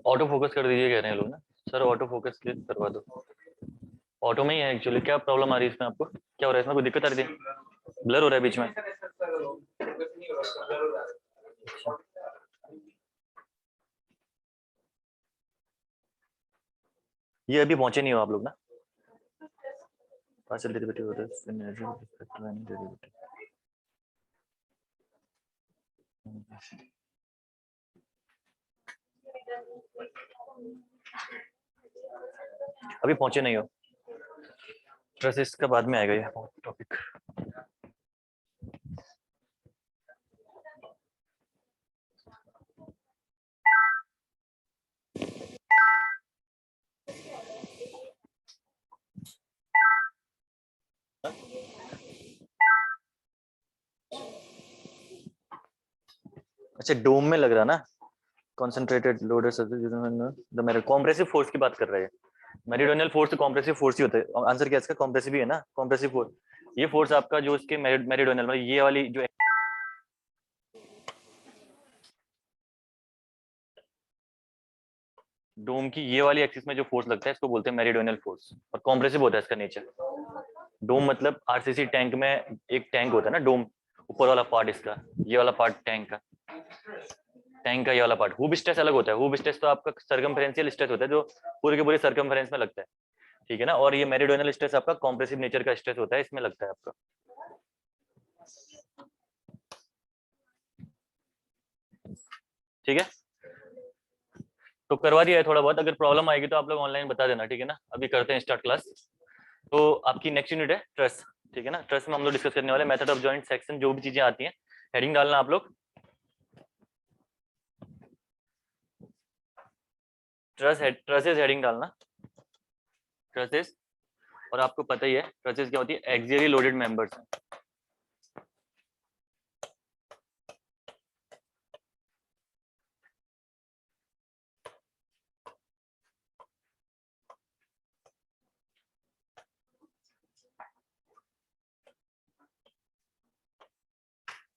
Auto focus कर दीजिए कह रहे हैं लोग ना सर, ऑटो फोकस क्लिक करवा दो। ऑटो में ही है एक्चुअली। क्या प्रॉब्लम आ रही है इसमें आपको, क्या हो रहा है इसमें, कोई दिक्कत आ रही है? ब्लर हो रहा है बीच में। ये अभी पहुंचे नहीं हो आप लोग ना। पार्शियल डेरिवेटिव होता है, अभी पहुंचे नहीं हो। ट्रेसेस का बाद में आएगा ये टॉपिक। अच्छा डोम में लग रहा ना, concentrated loaded the married compressive force की बात कर रहे हैं। मेरिडोनियल फोर्स तो कॉम्प्रेसिव फोर्स ही होता है। आंसर क्या इसका, कॉम्प्रेसिव ही है ना, कॉम्प्रेसिव फोर्स। ये फोर्स आपका जो इसके मेरिडोनियल, ये वाली जो डोम की ये वाली एक्सिस में जो फोर्स लगता है इसको बोलते हैं मेरिडोनियल फोर्स, और कॉम्प्रेसिव होता है इसका नेचर। डोम मतलब आरसीसी टैंक में एक टैंक होता है ना डोम, ऊपर वाला पार्ट इसका, ये वाला पार्ट टैंक का, टैंक का ये वाला पार्ट। हूब स्ट्रेस अलग होता है। हूब स्ट्रेस तो आपका सर्कमफेरेंशियल स्ट्रेस होता है जो पूरे के पूरे सर्कमफेरेंस में लगता है, ठीक है ना। और ये मेरिडोनियल स्ट्रेस आपका कॉम्प्रेसिव नेचर का स्ट्रेस होता है, इसमें लगता है आपका। ठीक है, तो करवा दिया है थोड़ा बहुत। अगर प्रॉब्लम आएगी तो आप लोग ऑनलाइन बता देना, ठीक है ना। अभी करते हैं स्टार्ट क्लास। तो आपकी नेक्स्ट यूनिट है ट्रस, ठीक है ना। ट्रस में हम लोग डिस्कस करने वाले मेथड ऑफ जॉइंट सेक्शन, जो भी चीजें आती हैं हेडिंग डालना आप लोग। ट्रसेस हेडिंग डालना, ट्रसेस। और आपको पता ही है ट्रसेस क्या होती है, एक्सियली लोडेड मेंबर्स।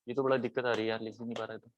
ये तो बड़ा दिक्कत आ रही है यार, लिख नहीं पा रहा है तो।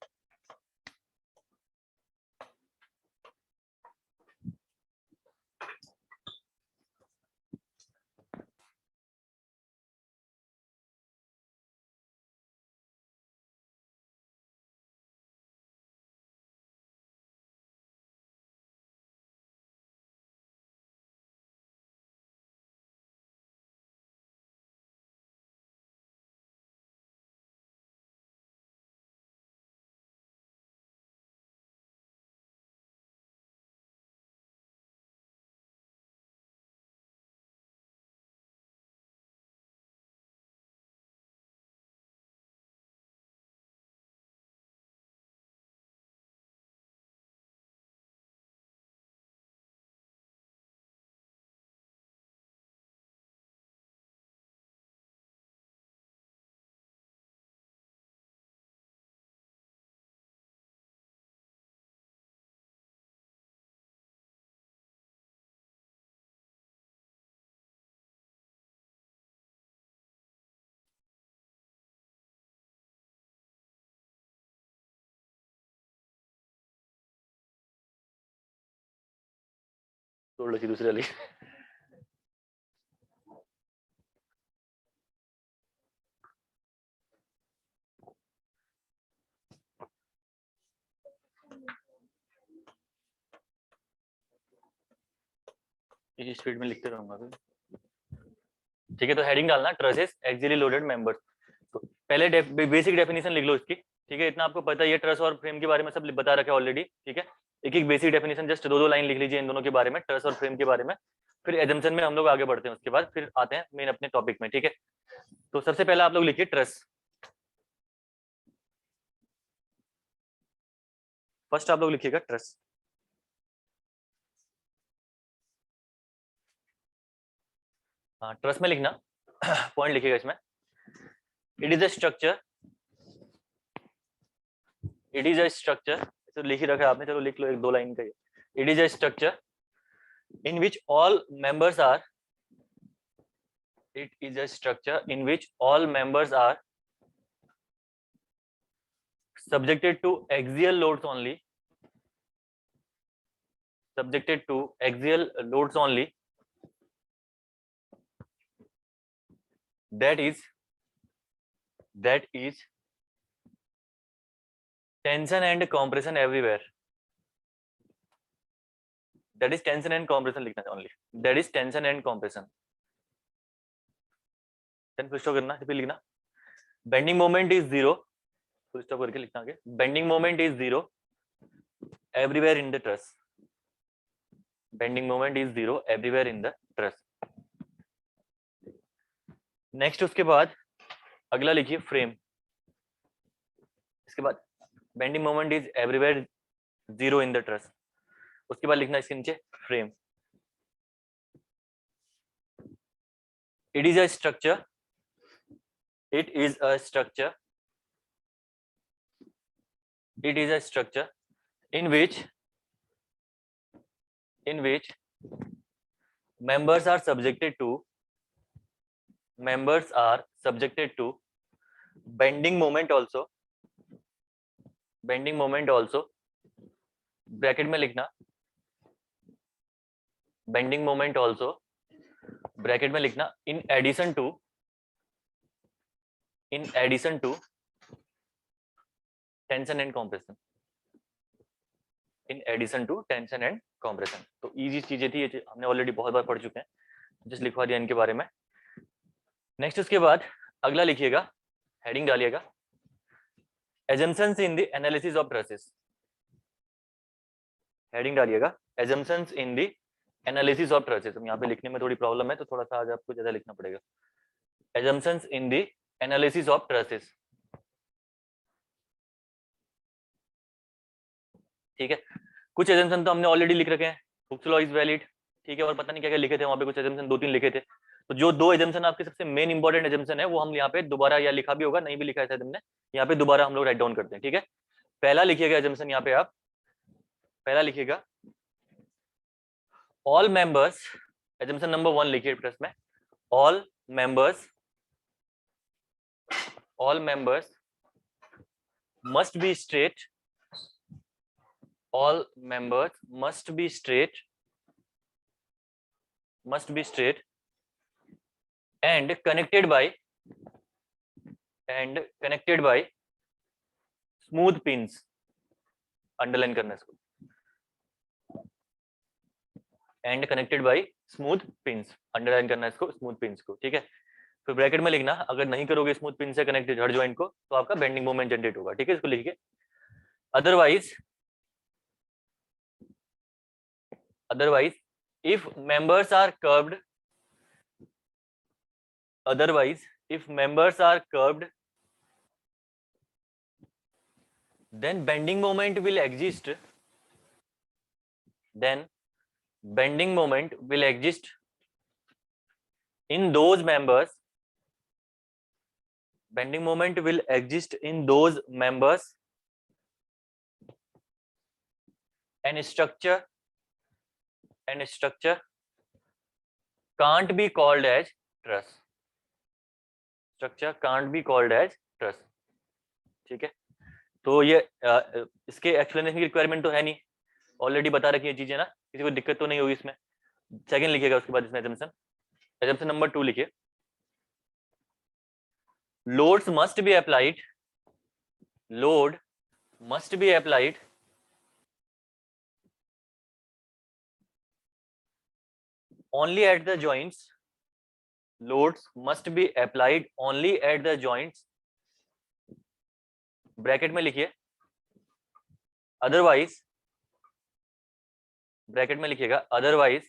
तोड़ लो दूसरे वाली। इस स्पीड में लिखते रहूंगा फिर, ठीक है। तो हेडिंग डालना ट्रसेस एक्सियली लोडेड मेंबर्स। तो पहले बेसिक डेफिनेशन लिख लो इसकी, ठीक है। इतना आपको पता है, ये ट्रस और फ्रेम के बारे में सब बता रखा है ऑलरेडी, ठीक है। एक एक बेसिक डेफिनेशन जस्ट दो दो लाइन लिख लीजिए इन दोनों के बारे में, ट्रस और फ्रेम के बारे में। फिर एजम्पशन में हम लोग आगे बढ़ते हैं, उसके बाद फिर आते हैं मेन अपने टॉपिक में, ठीक है। तो सबसे पहले आप लोग लिखिए ट्रस। फर्स्ट आप लोग लिखिएगा ट्रस। हाँ ट्रस में लिखना, पॉइंट लिखिएगा इसमें। It is a structure, it is a structure, तो लिख ही रखा है आपने, चलो लिख लो एक दो लाइन का। It is a structure in which all members are It is a structure in which all members are subjected to axial loads only. Subjected to axial loads only. That is tension and compression everywhere. That is tension and compression लिखना है only. That is tension and compression. Then full stop करना, फिर लिखना. Bending moment is zero. Full stop करके लिखना आगे. Bending moment is zero everywhere in the truss. Bending moment is zero everywhere in the truss. Next उसके बाद अगला लिखिए फ्रेम. इसके बाद bending moment is everywhere zero in the truss. उसके बाद लिखना इसके नीचे frame. It is a structure. It is a structure. It is a structure in which members are subjected to bending moment also. Bracket में लिखना bending moment also, bracket में लिखना in addition to tension and compression. In addition to tension and compression. तो easy चीजें थी, ये हमने already बहुत बार पढ़ चुके हैं, जस्ट लिखवा दिया इनके बारे में. नेक्स्ट उसके बाद अगला लिखिएगा, हेडिंग डालिएगा assumptions in the analysis of trusses. Heading डालिएगा assumptions in the analysis of trusses. यहाँ पे लिखने में थोड़ी प्रॉब्लम है तो थोड़ा सा आज आपको ज्यादा लिखना पड़ेगा. assumptions in the analysis of trusses. ठीक है, कुछ assumption तो हमने ऑलरेडी लिख रखे हैं. हुक्स लॉ इज वैलिड, ठीक है, और पता नहीं क्या क्या लिखे थे वहां पे, कुछ assumption 2-3 लिखे थे. तो जो 2 assumption आपके सबसे मेन इंपॉर्टेंट assumption है वो हम यहाँ पे दोबारा, या लिखा भी होगा, नहीं भी लिखा है शायद हमने, यहाँ पे दोबारा हम लोग राइट डाउन करते हैं. ठीक है, पहला लिखिएगा assumption, यहाँ पे आप पहला लिखिएगा ऑल मेंबर्स. assumption नंबर 1 लिखिए प्लस में, all members must be straight. All members must be straight and connected by smooth pins. Underline करना इसको, and connected by smooth pins. Underline करना इसको, स्मूथ पिंस को. ठीक है, फिर ब्रैकेट में लिखना अगर नहीं करोगे स्मूथ पिन से कनेक्टेड हर जॉइंट को तो आपका बेंडिंग मोमेंट जनरेट होगा. ठीक है, इसको लिखिए. otherwise if members are curved, then bending moment will exist. In those members. Bending moment will exist in those members and structure can't be called as truss. ठीक है, तो ये इसके एक्सप्लेनेशन की रिक्वायरमेंट तो है नहीं, ऑलरेडी बता रखी है चीजें ना, किसी को दिक्कत तो नहीं होगी इसमें. सेकंड लिखिएगा उसके बाद इसमें assumption नंबर 2 लिखिए. load must be applied only at the joints. Loads must be applied only at the joints. Bracket में लिखिए otherwise, ब्रैकेट में लिखिएगा otherwise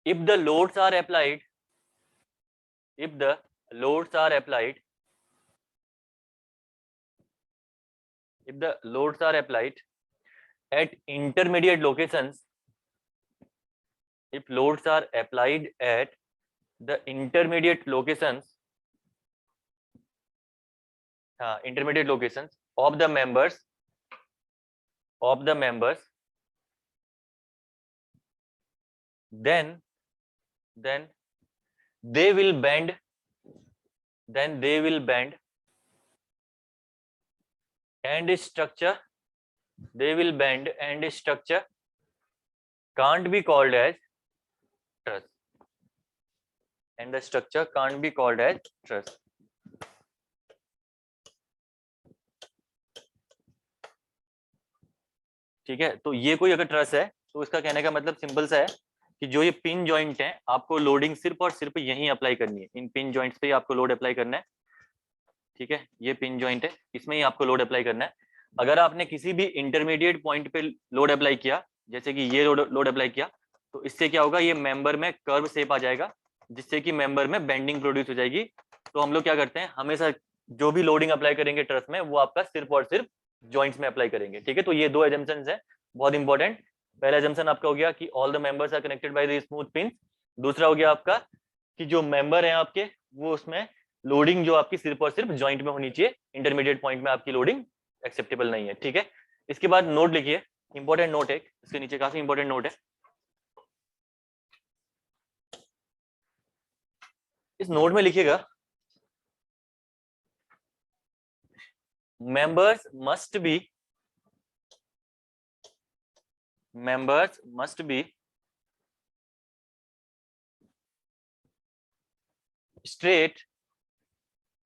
if the loads are applied at intermediate locations, if loads are applied at the intermediate locations of the members, then then they will bend, then they will bend, and structure, they will bend and structure can't be called as truss, and the structure can't be called as truss. ठीक है, तो ये कोई अगर truss है तो इसका कहने का मतलब सिंपल सा है कि जो ये पिन जॉइंट है आपको लोडिंग सिर्फ और सिर्फ यहीं अप्लाई करनी है, इन पिन जॉइंट्स पे ही आपको लोड अप्लाई करना है। ठीक है, ये पिन जॉइंट है, इसमें ही आपको लोड अप्लाई करना है। अगर आपने किसी भी इंटरमीडिएट पॉइंट पे लोड अप्लाई किया, जैसे कि ये लोड अप्लाई किया, तो इससे क्या होगा, ये मेंबर में कर्व शेप आ जाएगा, जिससे कि मेंबर में बेंडिंग प्रोड्यूस हो जाएगी। तो हम लोग क्या करते हैं, हमेशा जो भी लोडिंग अप्लाई करेंगे ट्रस में, वो आपका सिर्फ और सिर्फ जॉइंट्स में अप्लाई करेंगे। ठीक है, तो ये दो एजम्पशंस है बहुत इंपॉर्टेंट। पहला एजम्पशन आपका हो गया कि all the members are connected by the smooth pin. दूसरा हो गया आपका कि जो मेंबर है आपके, वो उसमें लोडिंग जो आपकी सिर्फ और सिर्फ जॉइंट में होनी चाहिए, इंटरमीडिएट पॉइंट में आपकी लोडिंग एक्सेप्टेबल नहीं है। ठीक है, इसके बाद नोट लिखिए, इंपॉर्टेंट नोट है इसके नीचे, काफी इंपॉर्टेंट नोट है। इस नोट में लिखिएगा, members must be straight,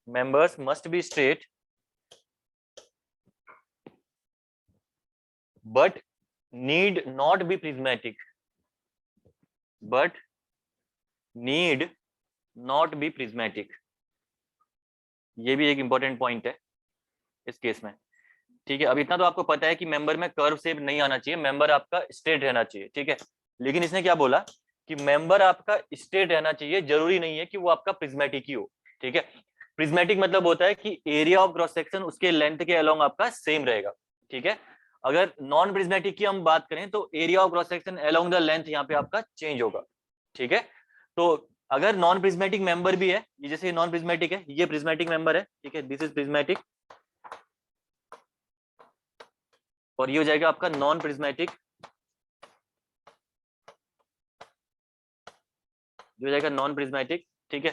members must be straight, but need not be prismatic, but need not be prismatic। ये भी एक इंपॉर्टेंट पॉइंट है इस केस में। ठीक है, अब इतना तो आपको पता है कि मेंबर में कर्व शेप नहीं आना चाहिए, मेंबर आपका स्ट्रेट रहना चाहिए। ठीक है, लेकिन इसने क्या बोला कि मेंबर आपका स्ट्रेट रहना चाहिए, जरूरी नहीं है कि वो आपका प्रिज्मेटिक ही हो। ठीक है, प्रिज्मेटिक मतलब होता है कि एरिया ऑफ क्रॉस सेक्शन उसके लेंथ के अलोंग आपका सेम रहेगा। ठीक है, अगर नॉन प्रिज्मेटिक की हम बात करें तो area of cross section along the length यहाँ पे आपका चेंज होगा। ठीक है, तो अगर नॉन प्रिज्मेटिक मेंबर भी है, ये जैसे नॉन प्रिज्मेटिक है, ये प्रिज्मेटिक मेंबर है। ठीक है, दिस इज प्रिज्मेटिक, और ये हो जाएगा आपका नॉन प्रिज्मेटिक, ये हो जाएगा नॉन प्रिज्मेटिक। ठीक है,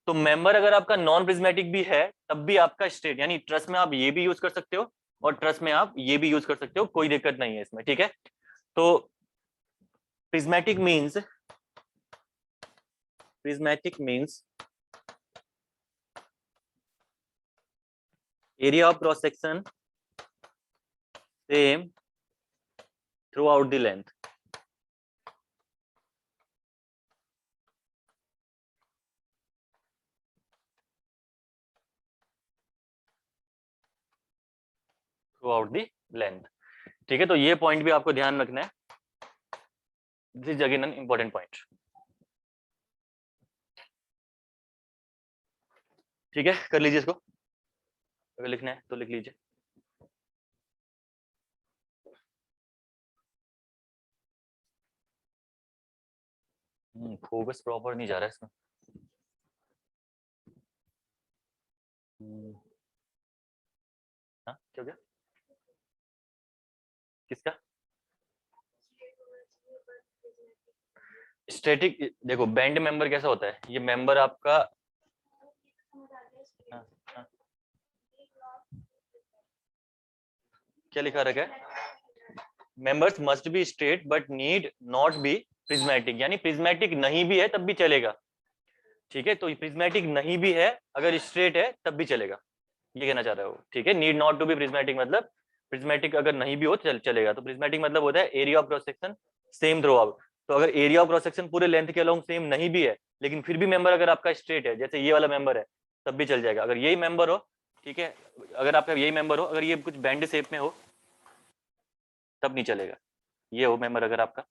तो मेंबर अगर आपका नॉन प्रिज्मेटिक भी है तब भी आपका स्ट्रेट, यानी ट्रस में आप ये भी यूज कर सकते हो और ट्रस में आप ये भी यूज कर सकते हो, कोई दिक्कत नहीं है इसमें। ठीक है, तो prismatic means, prismatic means area of cross section same throughout the length। throughout the length। ठीक है, तो ये पॉइंट भी आपको ध्यान रखना है, this is again an important point. ठीक है, कर लीजिए इसको, अगर लिखना है तो लिख लीजिए। फोकस प्रॉपर नहीं जा रहा है इसमें। हाँ, क्या हो गया, किसका? स्टैटिक, देखो बैंड मेंबर कैसा होता है, ये मेंबर आपका, हाँ, हाँ, क्या लिखा रखा है, members must be straight but need not be prismatic, यानी प्रिज्मेटिक नहीं भी है तब भी चलेगा। ठीक है, तो प्रिज्मेटिक नहीं भी है, अगर स्ट्रेट है तब भी चलेगा, ये कहना चाह रहा है वो। ठीक है, need not to be prismatic मतलब प्रिज्मेटिक अगर नहीं भी हो तो चलेगा। तो प्रिज्मेटिक मतलब होता है area of cross section same through out. तो अगर एरिया ऑफ क्रॉस सेक्शन पूरे लेंथ के अलोंग सेम नहीं भी है, लेकिन फिर भी मेंबर अगर आपका स्ट्रेट है, जैसे ये वाला मेंबर है, तब भी चल जाएगा। अगर यही मेंबर हो, ठीक है, अगर आपका यही मेंबर हो, अगर ये कुछ बैंड शेप में हो तब नहीं चलेगा। ये हो मेंबर अगर आपका,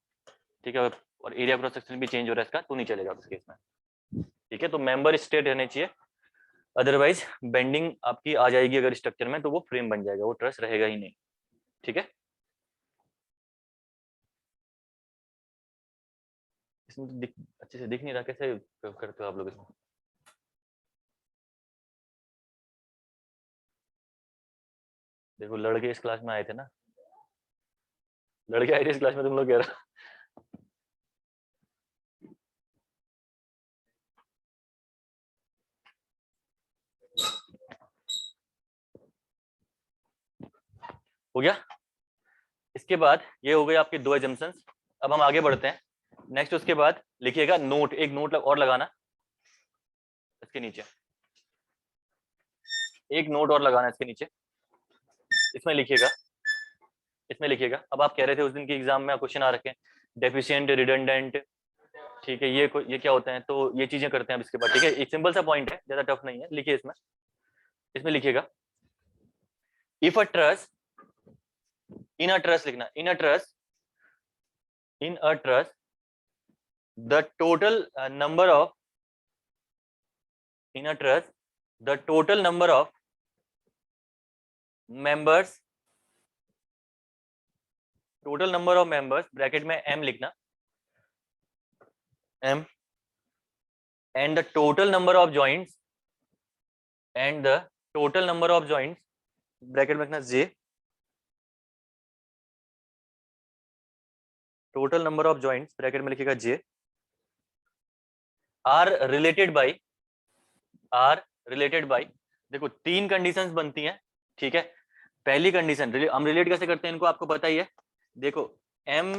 ठीक है, और एरिया क्रॉस सेक्शन भी चेंज हो रहा है इसका, तो नहीं चलेगा उस केस में। ठीक है, तो मेंबर स्ट्रेट रहने चाहिए, अदरवाइज बेंडिंग आपकी आ जाएगी अगर स्ट्रक्चर में, तो वो फ्रेम बन जाएगा, वो ट्रस रहेगा ही नहीं। ठीक है, इसमें तो अच्छे से दिख नहीं रहा, कैसे करते हो आप लोग इसमें? देखो लड़के इस क्लास में आए थे ना, लड़के आए थे इस क्लास में, तुम लोग कह रहे हो हो गया। इसके बाद ये हो गए आपके दो एजम्पशंस। अब हम आगे बढ़ते हैं नेक्स्ट। उसके बाद लिखिएगा नोट, एक नोट और लगाना इसके नीचे, एक नोट और लगाना इसके नीचे। इसमें लिखिएगा, इसमें लिखिएगा, अब आप कह रहे थे उस दिन के एग्जाम में क्वेश्चन आ रखे हैं डेफिशिएंट, रिडंडेंट, ठीक है, ये क्या होते हैं, तो ये चीजें करते हैं अब इसके बाद, ठीक है। एक सिंपल सा पॉइंट है, ज्यादा टफ नहीं है। लिखिए इसमें, इसमें लिखिएगा if a truss, in a truss लिखना, in a truss, in a truss the total number of, in a truss the total number of members, total number of members bracket में m लिखना, m, and the total number of joints, and the total number of joints bracket में लिखना j, total number of joints bracket में लिखिएगा j, are related by, are related by, देखो तीन conditions बनती हैं, ठीक है। पहली कंडीशन, हम रिलेट कैसे करते हैं इनको आपको पता ही है, देखो m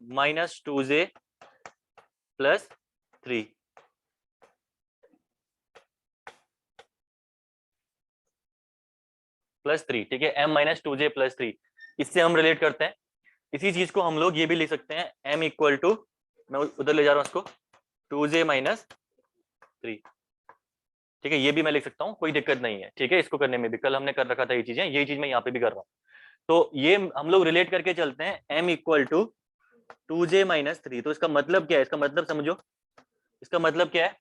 minus 2j plus 3, plus 3, ठीक है, m माइनस 2j प्लस 3, इससे हम रिलेट करते हैं। इसी चीज को हम लोग ये भी लिख सकते हैं m इक्वल टू, मैं उधर ले जा रहा हूं इसको, 2j माइनस 3, ठीक है, ये भी मैं लिख सकता हूँ, कोई दिक्कत नहीं है, ठीक है। इसको करने में भी कल हमने कर रखा था ये चीजें, यही चीज मैं यहाँ पे भी कर रहा हूँ। तो ये हम लोग रिलेट करके चलते हैं m equal to 2j minus 3। तो इसका मतलब क्या है, इसका मतलब समझो, इसका मतलब क्या है,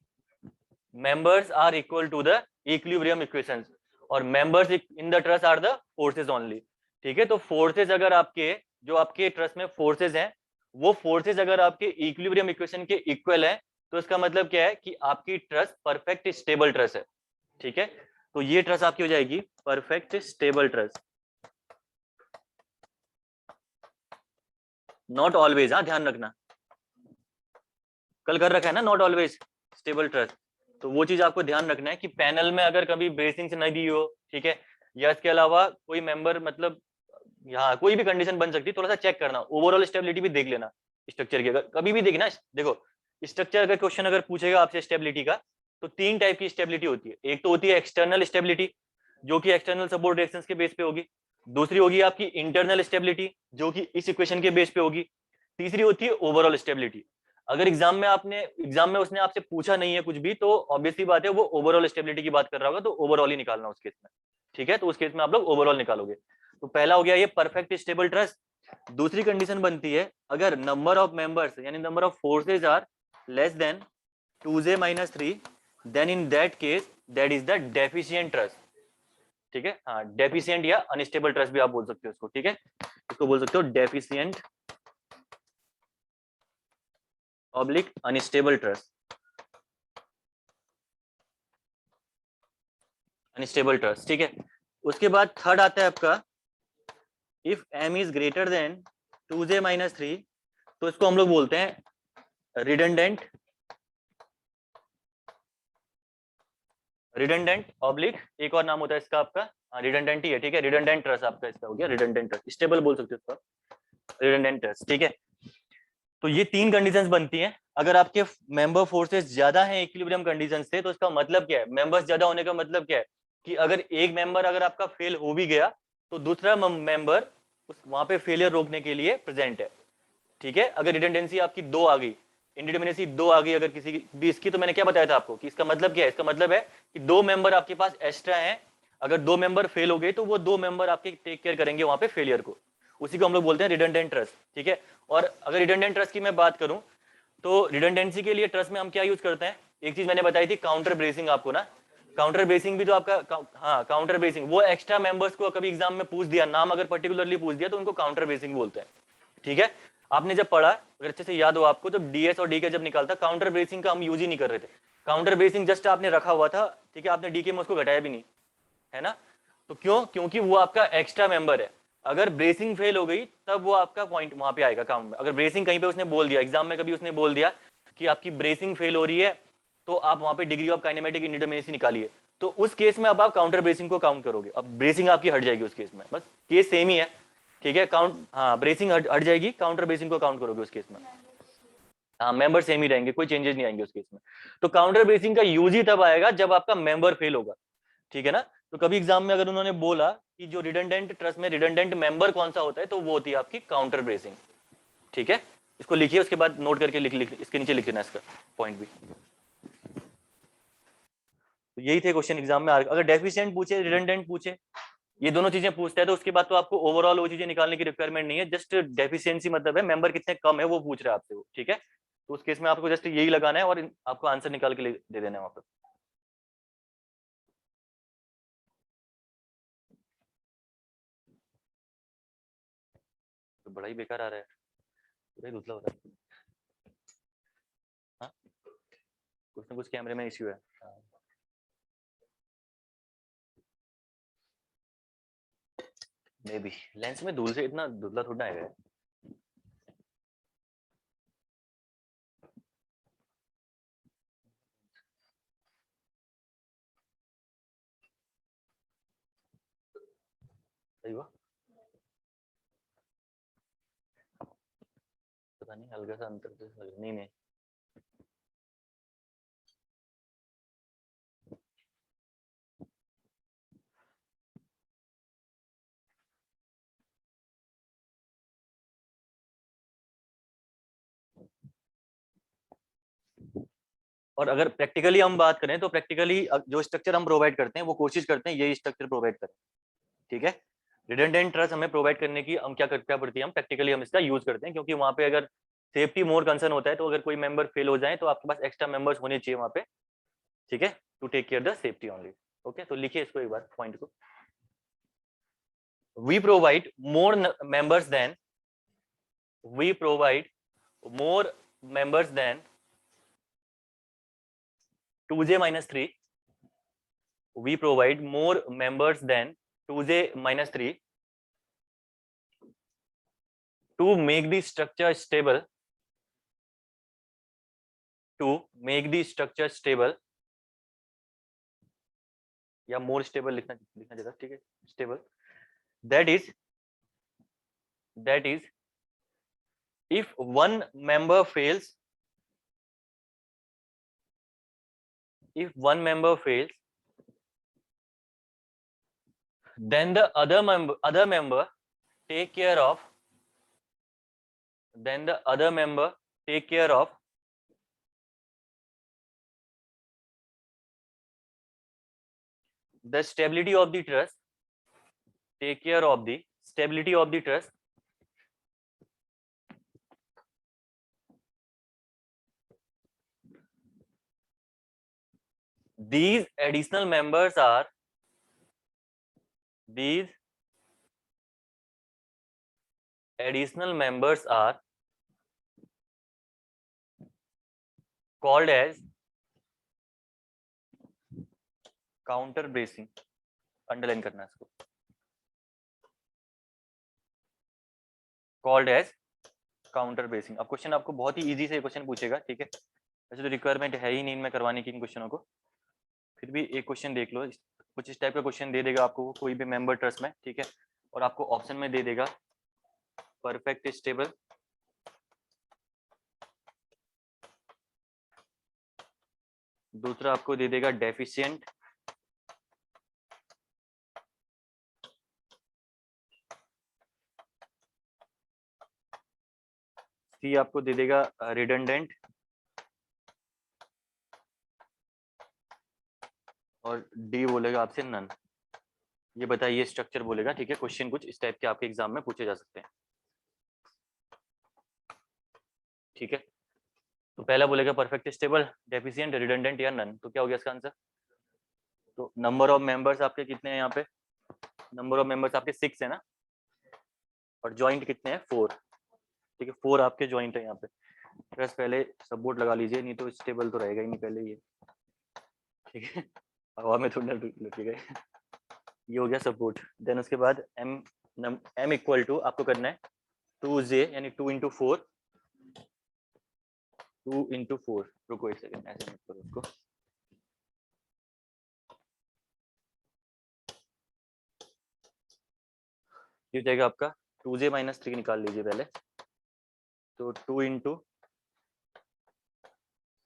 members are equal to the equilibrium equations, और members in the truss are the forces only, ठीक है। तो फोर्सेज अगर आपके, जो आपके ट्रस्ट में फोर्सेज हैं, वो फोर्सेज अगर आपके इक्विलिब्रियम इक्वेशन के इक्वल है, तो इसका मतलब क्या है कि आपकी ट्रस्ट परफेक्ट स्टेबल ट्रस्ट है, ठीक है। तो ये ट्रस्ट आपकी हो जाएगी perfect stable trust, not always, हाँ ध्यान रखना, कल कर रखा है ना नॉट ऑलवेज स्टेबल ट्रस्ट, तो वो चीज आपको ध्यान रखना है कि पैनल में अगर कभी ब्रेसिंग से नहीं दी हो, ठीक है, या इसके अलावा कोई मेंबर, मतलब यहाँ कोई भी कंडीशन बन सकती है, थोड़ा सा चेक करना, ओवरऑल स्टेबिलिटी भी देख लेना स्ट्रक्चर की। अगर कभी भी देखना, देखो स्ट्रक्चर अगर क्वेश्चन अगर पूछेगा आपसे स्टेबिलिटी का, तो तीन टाइप की स्टेबिलिटी होती है। एक तो होती है एक्सटर्नल स्टेबिलिटी, जो कि एक्सटर्नल सपोर्ट रिएक्शंस के बेस पे होगी। दूसरी होगी आपकी इंटरनल स्टेबिलिटी, जो कि इस इक्वेशन के बेस पे होगी। तीसरी होती है ओवरऑल स्टेबिलिटी। अगर एग्जाम में उसने आपसे पूछा नहीं है कुछ भी, तो ऑब्वियसली बात है वो ओवरऑल स्टेबिलिटी की बात कर रहा होगा, तो ओवरऑल ही निकालना उस केस में, ठीक है। तो उस केस में आप लोग ओवरऑल निकालोगे। तो पहला हो गया ये परफेक्ट स्टेबल ट्रस्ट। दूसरी कंडीशन बनती है अगर नंबर ऑफ मेंबर्स यानी number of forces are less than 2j minus 3, then in that case that is the deficient truss, ठीक है। हाँ, डेफिशिएंट या अनस्टेबल ट्रस्ट भी आप बोल सकते हो इसको, ठीक है। इसको बोल सकते हो deficient oblique unstable trust, unstable trust, ठीक है। उसके बाद थर्ड आता है आपका if m is greater than 2j minus 3, तो इसको हम लोग बोलते हैं रिडंडेंट, रिडंडेंट ऑब्लिक एक और नाम होता है इसका आपका, रिडंडेंट ही है, ठीक है। रिडंडेंट ट्रस्ट आपका इसका हो गया रिडंडेंट ट्रस्ट, स्टेबल बोल सकते हो इसको, रिडंडेंट ट्रस्ट, ठीक है। तो ये तीन कंडीशंस बनती हैं। अगर आपके मेंबर फोर्सेस ज्यादा हैं इक्विलिब्रियम कंडीशन से, तो इसका मतलब क्या है, मेंबर्स ज्यादा होने का मतलब क्या है कि अगर एक मेंबर अगर आपका फेल हो भी गया, तो दूसरा मेंबर उस वहां पे फेलियर रोकने के लिए प्रेजेंट है, ठीक है। अगर रिडंडेंसी आपकी 2 आ गई, इंडिटरमिनेसी 2 आ गई अगर किसी भी इसकी, तो मैंने क्या बताया था आपको कि इसका मतलब क्या है, इसका मतलब है कि 2 मेंबर आपके पास एक्स्ट्रा हैं। अगर 2 मेंबर फेल हो गए, तो वो 2 मेंबर आपके टेक केयर करेंगे वहां पे फेलियर को, उसी को हम लोग बोलते हैं रिडंडेंट ट्रस्ट, ठीक है। और अगर रिडंडेंट ट्रस्ट की मैं बात करूं, तो रिडंडेंसी के लिए ट्रस्ट में हम क्या यूज करते हैं, एक चीज मैंने बताई थी काउंटर ब्रेसिंग आपको ना, काउंटर ब्रेसिंग भी तो आपका, हाँ काउंटर ब्रेसिंग, वो एक्स्ट्रा मेंबर्स को कभी एग्जाम में पूछ दिया, नाम अगर पर्टिकुलरली पूछ दिया, तो उनको काउंटर ब्रेसिंग बोलते हैं, ठीक है। आपने जब पढ़ा, अगर अच्छे से याद हो आपको, तो डीएस और डीके जब निकालता, काउंटर ब्रेसिंग का हम यूज ही नहीं कर रहे थे। काउंटर ब्रेसिंग जस्ट आपने रखा हुआ था, ठीक है, आपने डीके में उसको घटाया भी नहीं, है ना। तो क्यों, क्योंकि वो आपका एक्स्ट्रा मेंबर है। अगर ब्रेसिंग फेल हो गई, तब वो आपका पॉइंट वहां पे आएगा काम में। अगर ब्रेसिंग कहीं पे उसने बोल दिया, एग्जाम में कभी उसने बोल दिया कि आपकी ब्रेसिंग फेल हो रही है, तो आप वहां पे डिग्री ऑफ काइनेमेटिक इंडिटरमिनेसी निकालिए, तो उस केस में अब आप काउंटर ब्रेसिंग को काउंट करोगे, अब ब्रेसिंग आपकी हट जाएगी उस केस में, बस केस सेम ही है, ठीक है। काउंट, हाँ ब्रेसिंग हट जाएगी, काउंटर ब्रेसिंग को काउंट करोगे उस केस में। हाँ मेंबर सेम ही रहेंगे, कोई चेंजेस नहीं आएंगे उस केस में। तो काउंटर ब्रेसिंग का यूज ही तब आएगा जब आपका मेंबर फेल होगा, ठीक है ना। तो कभी एग्जाम में अगर उन्होंने बोला कि जो रिडंडेंट ट्रस्ट में रिडंडेंट मेंबर कौन सा होता है, तो वो होती है आपकी काउंटर ब्रेसिंग, ठीक है। इसको लिखिए, उसके बाद नोट करके लिख इसके नीचे लिख देना इसका पॉइंट भी। तो यही थे क्वेश्चन एग्जाम में। अगर डेफिशिएंट पूछे, रिडंडेंट पूछे, ये दोनों चीजें पूछता है, तो उसके बाद तो आपको ओवरऑल वो चीजें निकालने की रिक्वायरमेंट नहीं है, जस्ट डेफिशिएंसी मतलब है मेंबर कितने कम है वो पूछ रहा है आपसे वो, ठीक है। तो उस केस में आपको जस्ट यही लगाना है और आपको आंसर निकाल के दे देना है वहां पर। तो बड़ा ही बेकार आ रहा है, बड़ा ही धुतला हो रहा है। हाँ कुछ ना कुछ कैमरे में इश्यू है। मे बी लेंस में धूल से इतना धुतला थोड़ा आएगा। सही हुआ, पता नहीं हल्का सा अंतर तो नहीं नहीं। और अगर प्रैक्टिकली हम बात करें तो प्रैक्टिकली जो स्ट्रक्चर हम प्रोवाइड करते हैं वो कोशिश करते हैं यही स्ट्रक्चर प्रोवाइड करें, ठीक है। रिडंडेंट ट्रस्ट हमें प्रोवाइड करने की हम क्या पड़ती है, हम प्रैक्टिकली हम इसका यूज करते हैं, क्योंकि वहां पे अगर सेफ्टी मोर कंसर्न होता है, तो अगर कोई मेंबर फेल हो जाए तो आपके पास एक्स्ट्रा मेंबर्स होने चाहिए वहां पे, ठीक है, to take care the safety only. Okay, तो लिखिए इसको एक बार पॉइंट को। We provide more members then, we provide more members then 2j-3, we provide more members than 2j-3 to make the structure stable, to make the structure stable, या more stable लिखना चाहता, ठीक है, stable, that is if one member fails, if one member fails, then the other member take care of, then the other member take care of the stability of the trust, take care of the stability of the trust, these additional members are called as counter bracing, underline करना है इसको, called as counter bracing. अब question आपको बहुत ही easy से question पूछेगा, ठीक है। वैसे तो रिक्वायरमेंट है ही नहीं इनमें करवाने की इन क्वेश्चनों को, फिर भी एक क्वेश्चन देख लो, कुछ इस टाइप का क्वेश्चन दे देगा आपको कोई भी मेंबर ट्रस्ट में, ठीक है, और आपको ऑप्शन में दे देगा परफेक्ट स्टेबल, दूसरा आपको दे देगा डेफिशिएंट, सी आपको दे देगा रिडंडेंट, और डी बोलेगा आपसे नन। ये बताइए स्ट्रक्चर बोलेगा, ठीक है। क्वेश्चन कुछ इस टाइप के आपके एग्जाम में पूछे जा सकते हैं, ठीक है। तो पहला बोलेगा परफेक्ट स्टेबल, डेफिशिएंट, रिडंडेंट या नन, तो क्या हो गया इसका आंसर। तो नंबर ऑफ मेंबर्स आपके कितने हैं यहाँ पे, नंबर ऑफ मेंबर्स आपके 6 है ना, और ज्वाइंट कितने हैं 4, ठीक है, 4 आपके ज्वाइंट है यहाँ पे। बस पहले सपोर्ट लगा लीजिए, नहीं तो स्टेबल तो रहेगा ही नहीं पहले ये, ठीक है, हवा में थोड़ा लगेगा। ये हो गया सपोर्ट। देन उसके बाद m इक्वल टू आपको करना है 2j, यानी 2 × 4, रुको एक सेकंड, ऐसे मत करो उसको, ये हो जाएगा आपका 2j माइनस 3 निकाल लीजिए पहले, तो 2 इंटू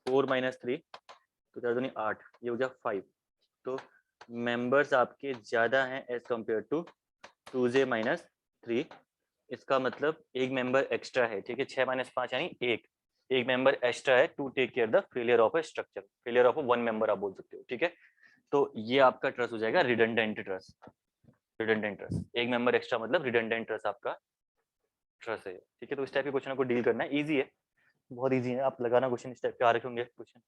4 माइनस 3, तो 4 दूनी 8, ये हो गया 5। तो मेंबर्स आपके ज्यादा हैं as compare to 2j minus 3। इसका मतलब एक मेंबर एक्स्ट्रा है, ठीक है, 6 माइनस 5 यानी एक मेंबर एक्स्ट्रा है to take care the failure of a structure, failure of one member आप बोल सकते हो, ठीक है। तो ये आपका ट्रस हो जाएगा रिडंडेंट ट्रस। रिडंडेंट ट्रस, एक मेंबर एक्स्ट्रा मतलब रिडंडेंट ट्रस आपका ट्रस है, ठीक है। तो इस टाइप के क्वेश्चन को डील करना है, इजी है, बहुत इजी है, आप लगाना क्वेश्चन इस टाइप के आ रखे होंगे क्वेश्चन।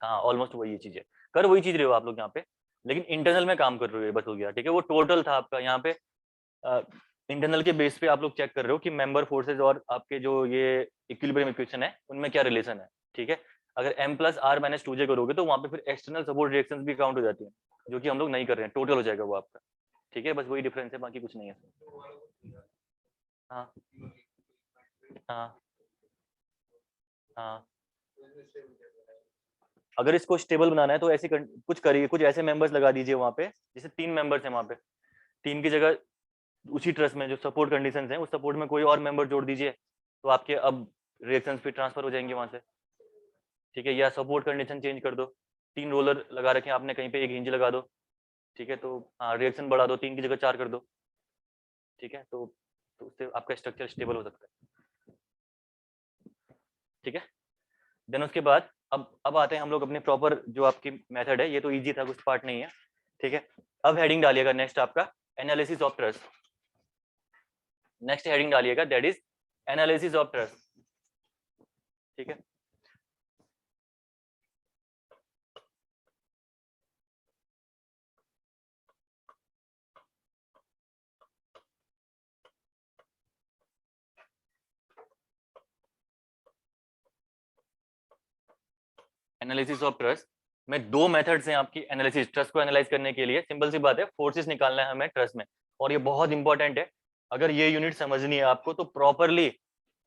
हाँ ऑलमोस्ट वही चीज है, कर वही चीज रहे हो आप लोग यहाँ पे, लेकिन इंटरनल में काम कर रहे हो, बस हो गया, ठीक है। वो टोटल था आपका यहाँ पे, इंटरनल के बेस पे आप लोग चेक कर रहे हो कि मेंबर फोर्सेज और आपके जो ये इक्विलिब्रियम इक्वेशन है उनमें क्या रिलेशन है, ठीक है। अगर m plus are minus 2j करोगे तो वहाँ पे फिर एक्सटर्नल सपोर्ट रिएक्शंस भी काउंट हो जाती हैं, जो कि हम लोग नहीं कर रहे हैं, टोटल हो जाएगा वो आपका, ठीक है। बस वही डिफरेंस है, बाकी कुछ नहीं है। हाँ हाँ हाँ, अगर इसको स्टेबल बनाना है तो ऐसे कुछ करिए, कुछ ऐसे मेंबर्स लगा दीजिए वहाँ पे, जैसे 3 मेंबर्स हैं वहाँ पे, 3 की जगह उसी ट्रस्ट में जो सपोर्ट कंडीशंस हैं उस सपोर्ट में कोई और मेंबर जोड़ दीजिए, तो आपके अब रिएक्शंस पे ट्रांसफर हो जाएंगे वहाँ से, ठीक है। या सपोर्ट कंडीशन चेंज कर दो, 3 रोलर लगा रखे हैं आपने, कहीं पे एक हिंज लगा दो, ठीक है। तो हाँ रिएक्शन बढ़ा दो, 3 की जगह 4 कर दो, ठीक है। तो उससे आपका स्ट्रक्चर स्टेबल हो सकता है, ठीक है। देन उसके बाद अब आते हैं हम लोग अपने प्रॉपर जो आपकी मेथड है, ये तो इजी था, कुछ पार्ट नहीं है, ठीक है। अब हेडिंग डालिएगा नेक्स्ट आपका analysis of truss, next heading डालिएगा that is analysis of truss, ठीक है। एनालिसिस ऑफ ट्रस्ट में दो मेथड्स हैं आपकी एनालिसिस, ट्रस्ट को एनालाइज करने के लिए। सिंपल सी बात है, फोर्सेस निकालना है हमें ट्रस्ट में, और ये बहुत इंपॉर्टेंट है। अगर ये यूनिट समझनी है आपको तो प्रॉपरली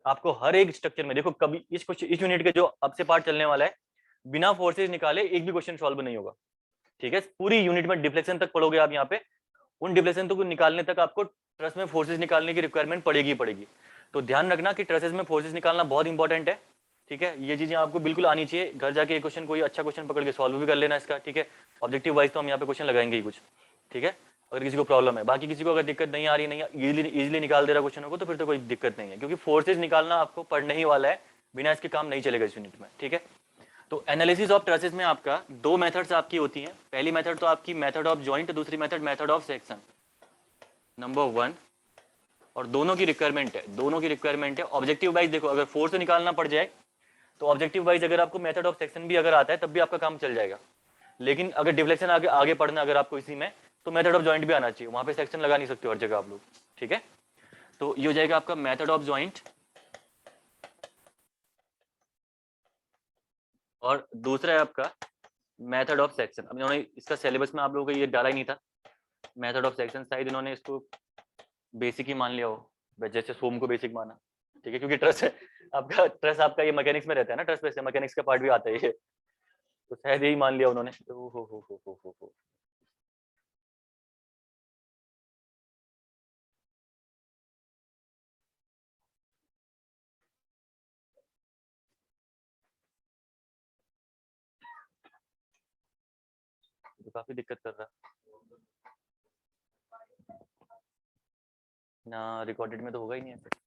आपको हर एक स्ट्रक्चर में देखो, कभी इस यूनिट के जो अब से पार्ट चलने वाला है, बिना फोर्सेज निकाले एक भी क्वेश्चन सॉल्व नहीं होगा, ठीक है। पूरी यूनिट में डिफ्लेक्शन तक पढ़ोगे आप यहाँ पे, उन डिफ्लेक्शन को निकालने तक आपको ट्रस्ट में फोर्सेज निकालने की रिक्वायरमेंट पड़ेगी ही पड़ेगी। तो ध्यान रखना कि ट्रसेस में फोर्सेज निकालना बहुत इंपॉर्टेंट है, ठीक है। ये चीजें आपको बिल्कुल आनी चाहिए, घर जाके क्वेश्चन कोई अच्छा क्वेश्चन पकड़ के सॉल्व भी कर लेना इसका, ठीक है। ऑब्जेक्टिव वाइज तो हम यहाँ पे क्वेश्चन लगाएंगे ही कुछ, ठीक है। अगर किसी को प्रॉब्लम है, बाकी किसी को अगर दिक्कत नहीं आ रही, नहीं इजीली निकाल दे रहा क्वेश्चन को, तो फिर तो कोई दिक्कत नहीं है, क्योंकि फोर्सेज निकालना आपको पढ़ने ही वाला है, बिना इसके काम नहीं चलेगा इस यूनिट में, ठीक है। तो एनालिसिस ऑफ ट्रसेस में आपका दो मेथड्स आपकी होती हैं। पहली मेथड तो आपकी मेथड ऑफ जॉइंट, दूसरी method method of section, number 1। और दोनों की रिक्वायरमेंट है, दोनों की रिक्वायरमेंट है। ऑब्जेक्टिव वाइज देखो, अगर फोर्स से निकालना पड़ जाए तो ऑब्जेक्टिव वाइज अगर आपको मेथड ऑफ सेक्शन भी अगर आता है तब भी आपका काम चल जाएगा। लेकिन अगर डिफ्लेक्शन आगे आगे पढ़ना अगर आपको इसी में, तो मेथड ऑफ जॉइंट भी आना चाहिए, वहां पे सेक्शन लगा नहीं सकते हर जगह आप लोग, ठीक है। तो ये हो जाएगा आपका मेथड ऑफ जॉइंट, और दूसरा है आपका मेथड ऑफ सेक्शन। अब इन्होंने इसका सिलेबस में आप लोगों को ये डाला ही नहीं था, मेथड ऑफ सेक्शन, शायद इन्होंने इसको बेसिक ही मान लिया हो, जैसे सोम को बेसिक माना, ठीक है, क्योंकि ट्रस्ट है आपका, ट्रस्ट आपका ये मैकेनिक्स में रहता है ना, ट्रस्ट वैसे मैकेनिक्स का पार्ट भी आता है ये, तो शायद यही मान लिया उन्होंने। तो हो तो काफी दिक्कत कर रहा ना, रिकॉर्डेड में तो होगा ही नहीं ऐसे।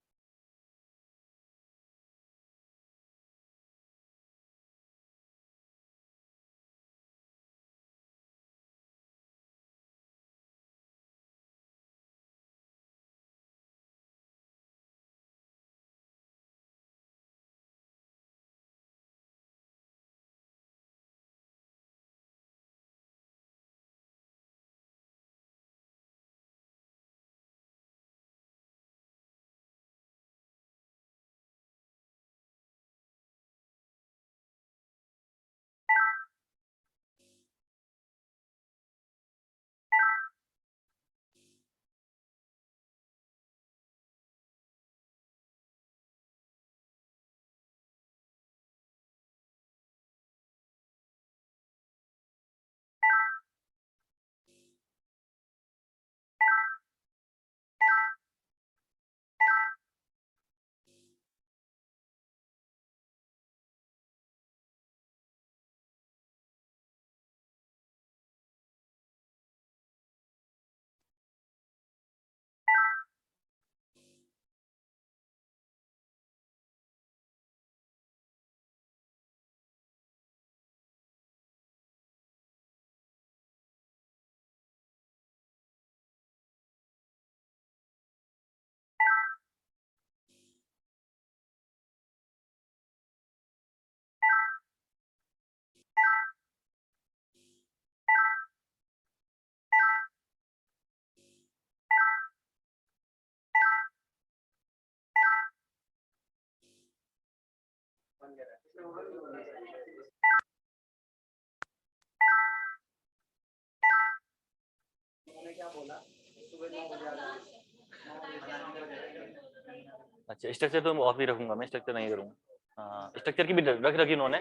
अच्छा, स्ट्रक्चर तो ऑफ ही रखूंगा, मैं स्ट्रक्चर नहीं करूंगा। हाँ, स्ट्रक्चर की भी रख रखी उन्होंने।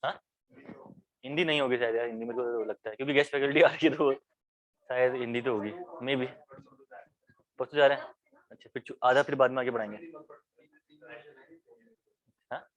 हाँ, हिंदी नहीं होगी शायद यार, हिंदी मेरे को लगता है, क्योंकि गेस्ट फैकल्टी आ रही है तो शायद हिंदी तो होगी, मे बी। परसों जा रहे हैं? अच्छा, फिर आधा फिर बाद में आगे बढ़ाएंगे। हाँ,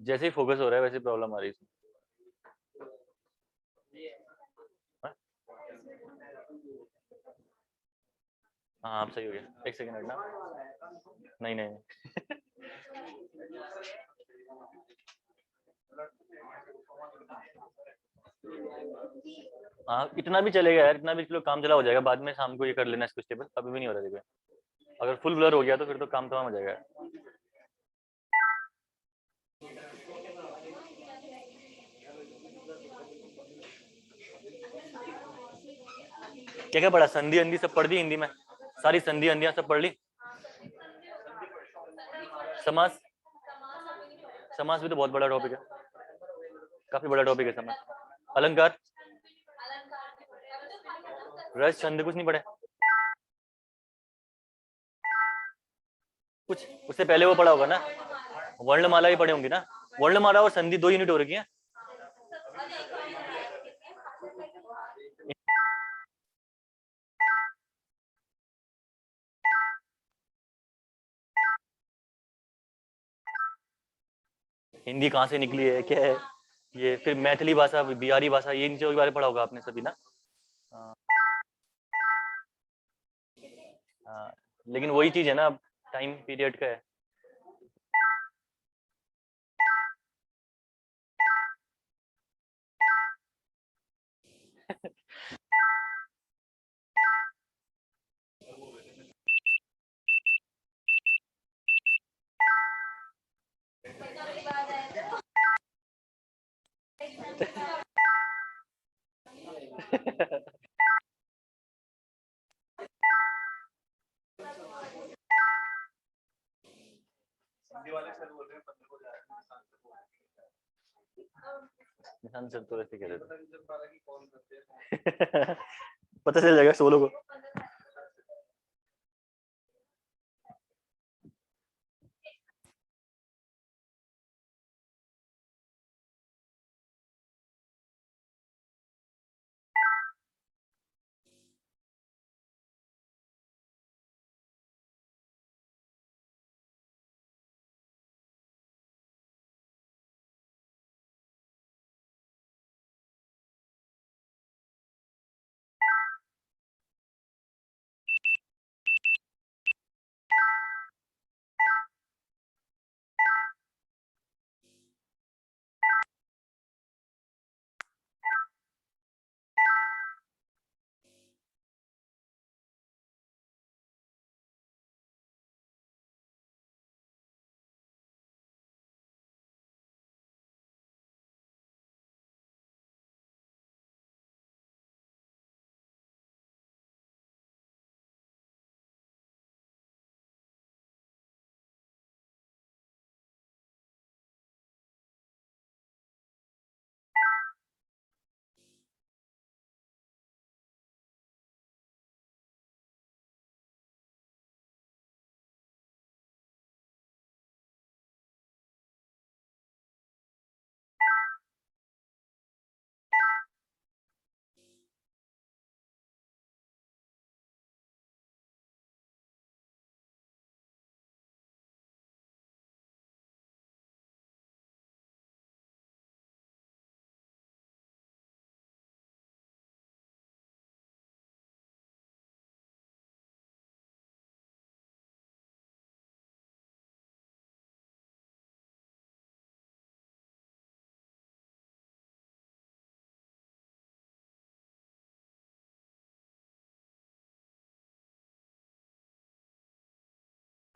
जैसे ही फोकस हो रहा है वैसे प्रॉब्लम आ रही है। हाँ, हाँ, आप सही हो गया, एक सेकंड हटना। नहीं नहीं नहीं। हाँ, इतना भी चलेगा यार, इतना भी चलो, काम चला हो जाएगा, बाद में शाम को ये कर लेना इसको स्टेबल, अभी भी नहीं हो रहा देखो। अगर फुल ब्लर हो गया तो फिर तो काम तमाम हो जाएगा। क्या क्या पढ़ा? संधि अंधि सब पढ़ दी हिंदी में, सारी संधि अंधियां सब पढ़ ली। समास, समास भी तो बहुत बड़ा टॉपिक है, काफी बड़ा टॉपिक है समास। अलंकार, रस, छंद कुछ नहीं पढ़े? कुछ उससे पहले वो पढ़ा होगा ना, वर्णमाला भी पढ़े होंगे ना। वर्णमाला और संधि 2 यूनिट हो रखी है। हिंदी कहाँ से निकली है, क्या है ये, फिर मैथिली भाषा, बिहारी भाषा, ये इन चीजों के बारे में पढ़ा होगा आपने सभी ना। हाँ, हाँ, लेकिन वही चीज है ना, अब टाइम पीरियड का है। निशांत सर तो ऐसे कह रहे थे। पता चल जाएगा सोलो को।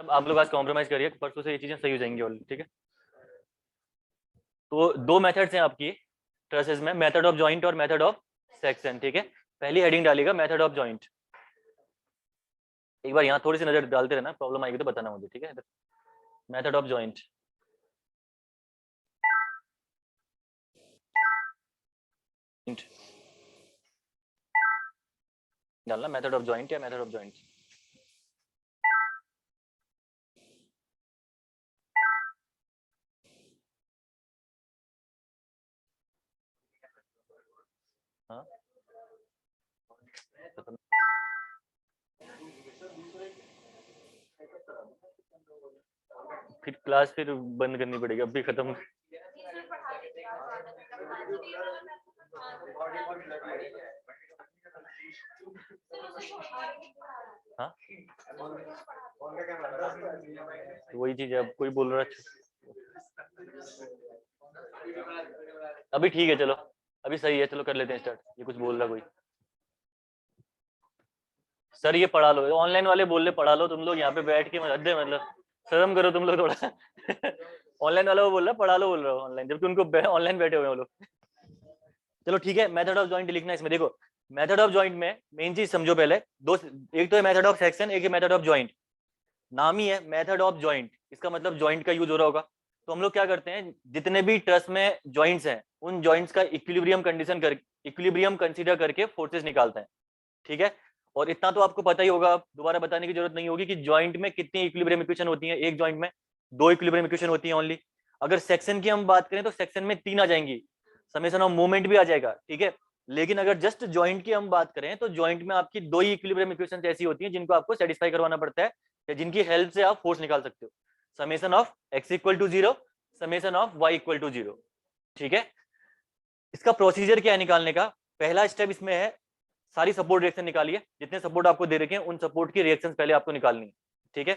अब आप लोग आज कॉम्प्रोमाइज करिए, परसों से ये चीजें सही हो जाएंगी ऑलरेडी, ठीक है। तो दो मेथड्स हैं आपकी ट्रेसेस में, मेथड ऑफ जॉइंट और मेथड ऑफ सेक्शन, ठीक है। पहली हेडिंग डालिएगा मेथड ऑफ जॉइंट। एक बार यहाँ थोड़ी सी नजर डालते रहना, प्रॉब्लम आएगी तो बताना मुझे, ठीक है। मेथड ऑफ जॉइंट, डालना मेथड ऑफ जॉइंट या मेथड ऑफ जॉइंट। हाँ फिर क्लास फिर बंद करनी पड़ेगी, अभी खत्म। हाँ वही चीज है, अब कोई बोल रहा है अभी ठीक है, चलो अभी सही है, चलो कर लेते हैं स्टार्ट। ये कुछ बोल रहा कोई, सर ये पढ़ा लो, ऑनलाइन वाले बोल रहे पढ़ा लो, तुम लोग यहाँ पे बैठ के हद, मतलब शर्म करो तुम लोग थोड़ा। ऑनलाइन वाला वो बोल रहा पढ़ा लो, बोल रहा हो ऑनलाइन, जबकि उनको ऑनलाइन बैठे हुए हैं वो लोग। चलो ठीक है, मेथड ऑफ जॉइंट लिखना है इसमें। देखो मेथड ऑफ जॉइंट में मेन चीज समझो पहले, दो, एक तो है मेथड ऑफ सेक्शन, एक है मेथड ऑफ जॉइंट। नाम ही है मेथड ऑफ जॉइंट, इसका मतलब जॉइंट का यूज हो रहा होगा। तो हम लोग क्या करते हैं, जितने भी ट्रस में जॉइंट्स हैं उन जॉइंट्स का इक्विलिब्रियम कंडीशन कर इक्विलिब्रियम कंसीडर करके फोर्सेस निकालते हैं, ठीक है। और इतना तो आपको पता ही होगा, दोबारा बताने की जरूरत नहीं होगी कि जॉइंट में कितनी इक्विलिब्रियम इक्वेशन होती है। एक जॉइंट में दो इक्विलिब्रियम इक्वेशन होती है ओनली। अगर सेक्शन की हम बात करें तो सेक्शन में तीन आ जाएंगी, समेशन ऑफ मूवमेंट भी आ जाएगा, ठीक है। लेकिन अगर जस्ट जॉइंट की हम बात करें तो जॉइंट में आपकी दो ही इक्विलिब्रियम इक्वेशन ऐसी होती हैं जिनको आपको सेटिस्फाई करवाना पड़ता है, या जिनकी हेल्प से आप फोर्स निकाल सकते हो। Summation of x equal to 0, summation of y equal to 0, ठीक है। इसका प्रोसीजर क्या है निकालने का, पहला स्टेप इसमें है सारी सपोर्ट रिएक्शन निकालिए, जितने सपोर्ट आपको दे रखे हैं उन सपोर्ट की रिएक्शन पहले आपको निकालनी है, ठीक है।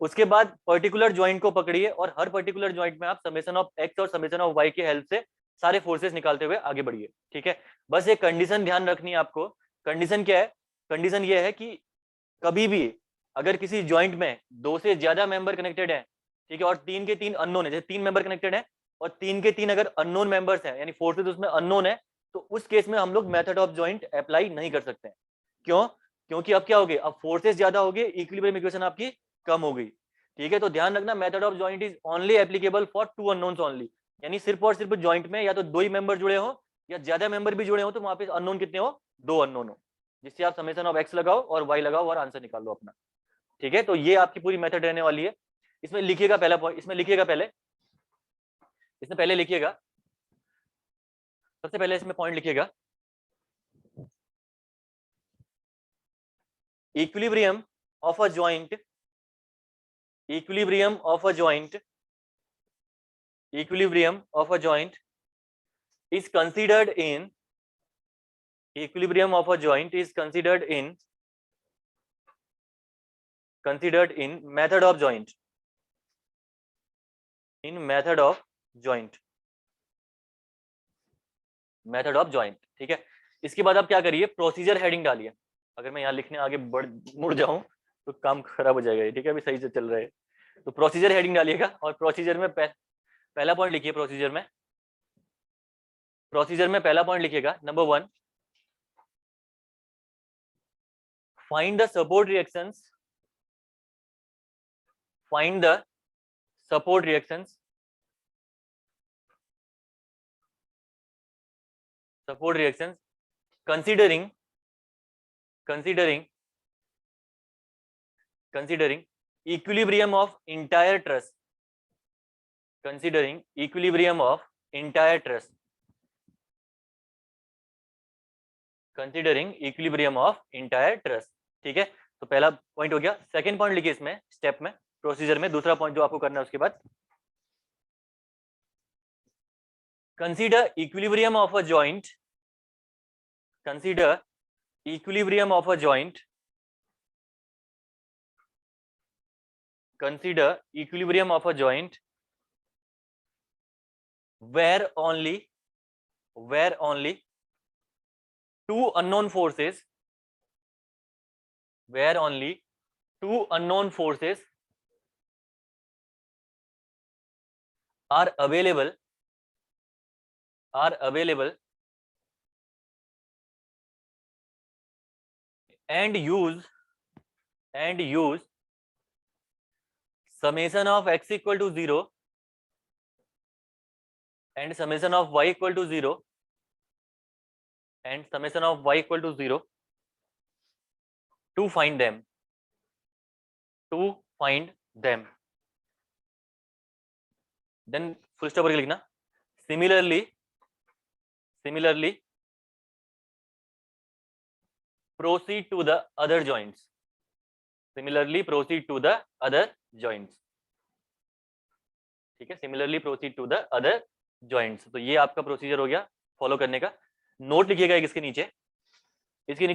उसके बाद पर्टिकुलर ज्वाइंट को पकड़िए और हर पर्टिकुलर ज्वाइंट में आप समेशन ऑफ x और समेशन ऑफ y की हेल्प से सारे फोर्सेस निकालते हुए आगे बढ़िए, ठीक है। बस एक कंडीशन ध्यान रखनी है आपको। कंडीशन क्या है, कंडीशन ये है कि कभी भी अगर किसी ज्वाइंट में दो से ज्यादा मेंबर कनेक्टेड है, ठीक है, और तीन के तीन अननोन है, जैसे तीन मेंबर कनेक्टेड है और तीन के तीन अगर अननोन मेंबर्स हैं, यानी फोर्सेस उसमें अननोन है, तो उस केस में हम लोग मेथड ऑफ जॉइंट अप्लाई नहीं कर सकते हैं। क्यों? क्योंकि अब क्या हो गया, अब फोर्सेस ज्यादा हो गए, इक्विलिब्रियम इक्वेशन आपकी कम हो गई, ठीक है। तो ध्यान रखना method of joint is only applicable for two unknowns only, यानी सिर्फ और सिर्फ ज्वाइंट में या तो दो ही मेंबर जुड़े हो या ज्यादा मेंबर भी जुड़े हो, तो वहां पे अननोन कितने हो, दो अननोन हो, जिससे आप समेशन ऑफ एक्स लगाओ और वाई लगाओ और आंसर निकाल लो अपना, ठीक है। तो ये आपकी पूरी मेथड रहने वाली है। इसमें लिखिएगा पहला पॉइंट, इसमें लिखिएगा पहले, इसमें पहले लिखिएगा, सबसे पहले इसमें पॉइंट लिखिएगा, equilibrium of a joint, equilibrium of a joint, equilibrium of a joint is considered in, equilibrium of a joint is considered in method of joint, in method of joint, method of joint, ठीक है। इसके बाद आप क्या करिए, procedure heading डालिए। अगर मैं यहाँ लिखने आगे बढ़ मुड़ जाऊं तो काम खराब हो जाएगा, ठीक है, अभी सही से चल रहा है। तो प्रोसीजर हेडिंग डालिएगा और प्रोसीजर में पहला पॉइंट लिखिए, प्रोसीजर में पहला पॉइंट लिखिएगा, number 1, find the support reactions, find the support reactions, support reactions considering equilibrium of entire truss, considering equilibrium of entire truss, considering equilibrium of entire truss, ठीक है। तो पहला पॉइंट हो गया। सेकंड पॉइंट लिखिए इसमें स्टेप में, प्रोसीजर में दूसरा पॉइंट जो आपको करना है उसके बाद, consider equilibrium of a joint, consider equilibrium of a joint, consider equilibrium of a joint where only two unknown forces, where only two unknown forces are available and use summation of x equal to 0 and summation of y equal to 0 and summation of y equal to 0 to find them. Then full stop करके लिखना. Similarly proceed to the other joints. ठीक है, similarly proceed to the other joints. तो ये आपका procedure हो गया follow करने का. नोट लिखिएगा इसके नीचे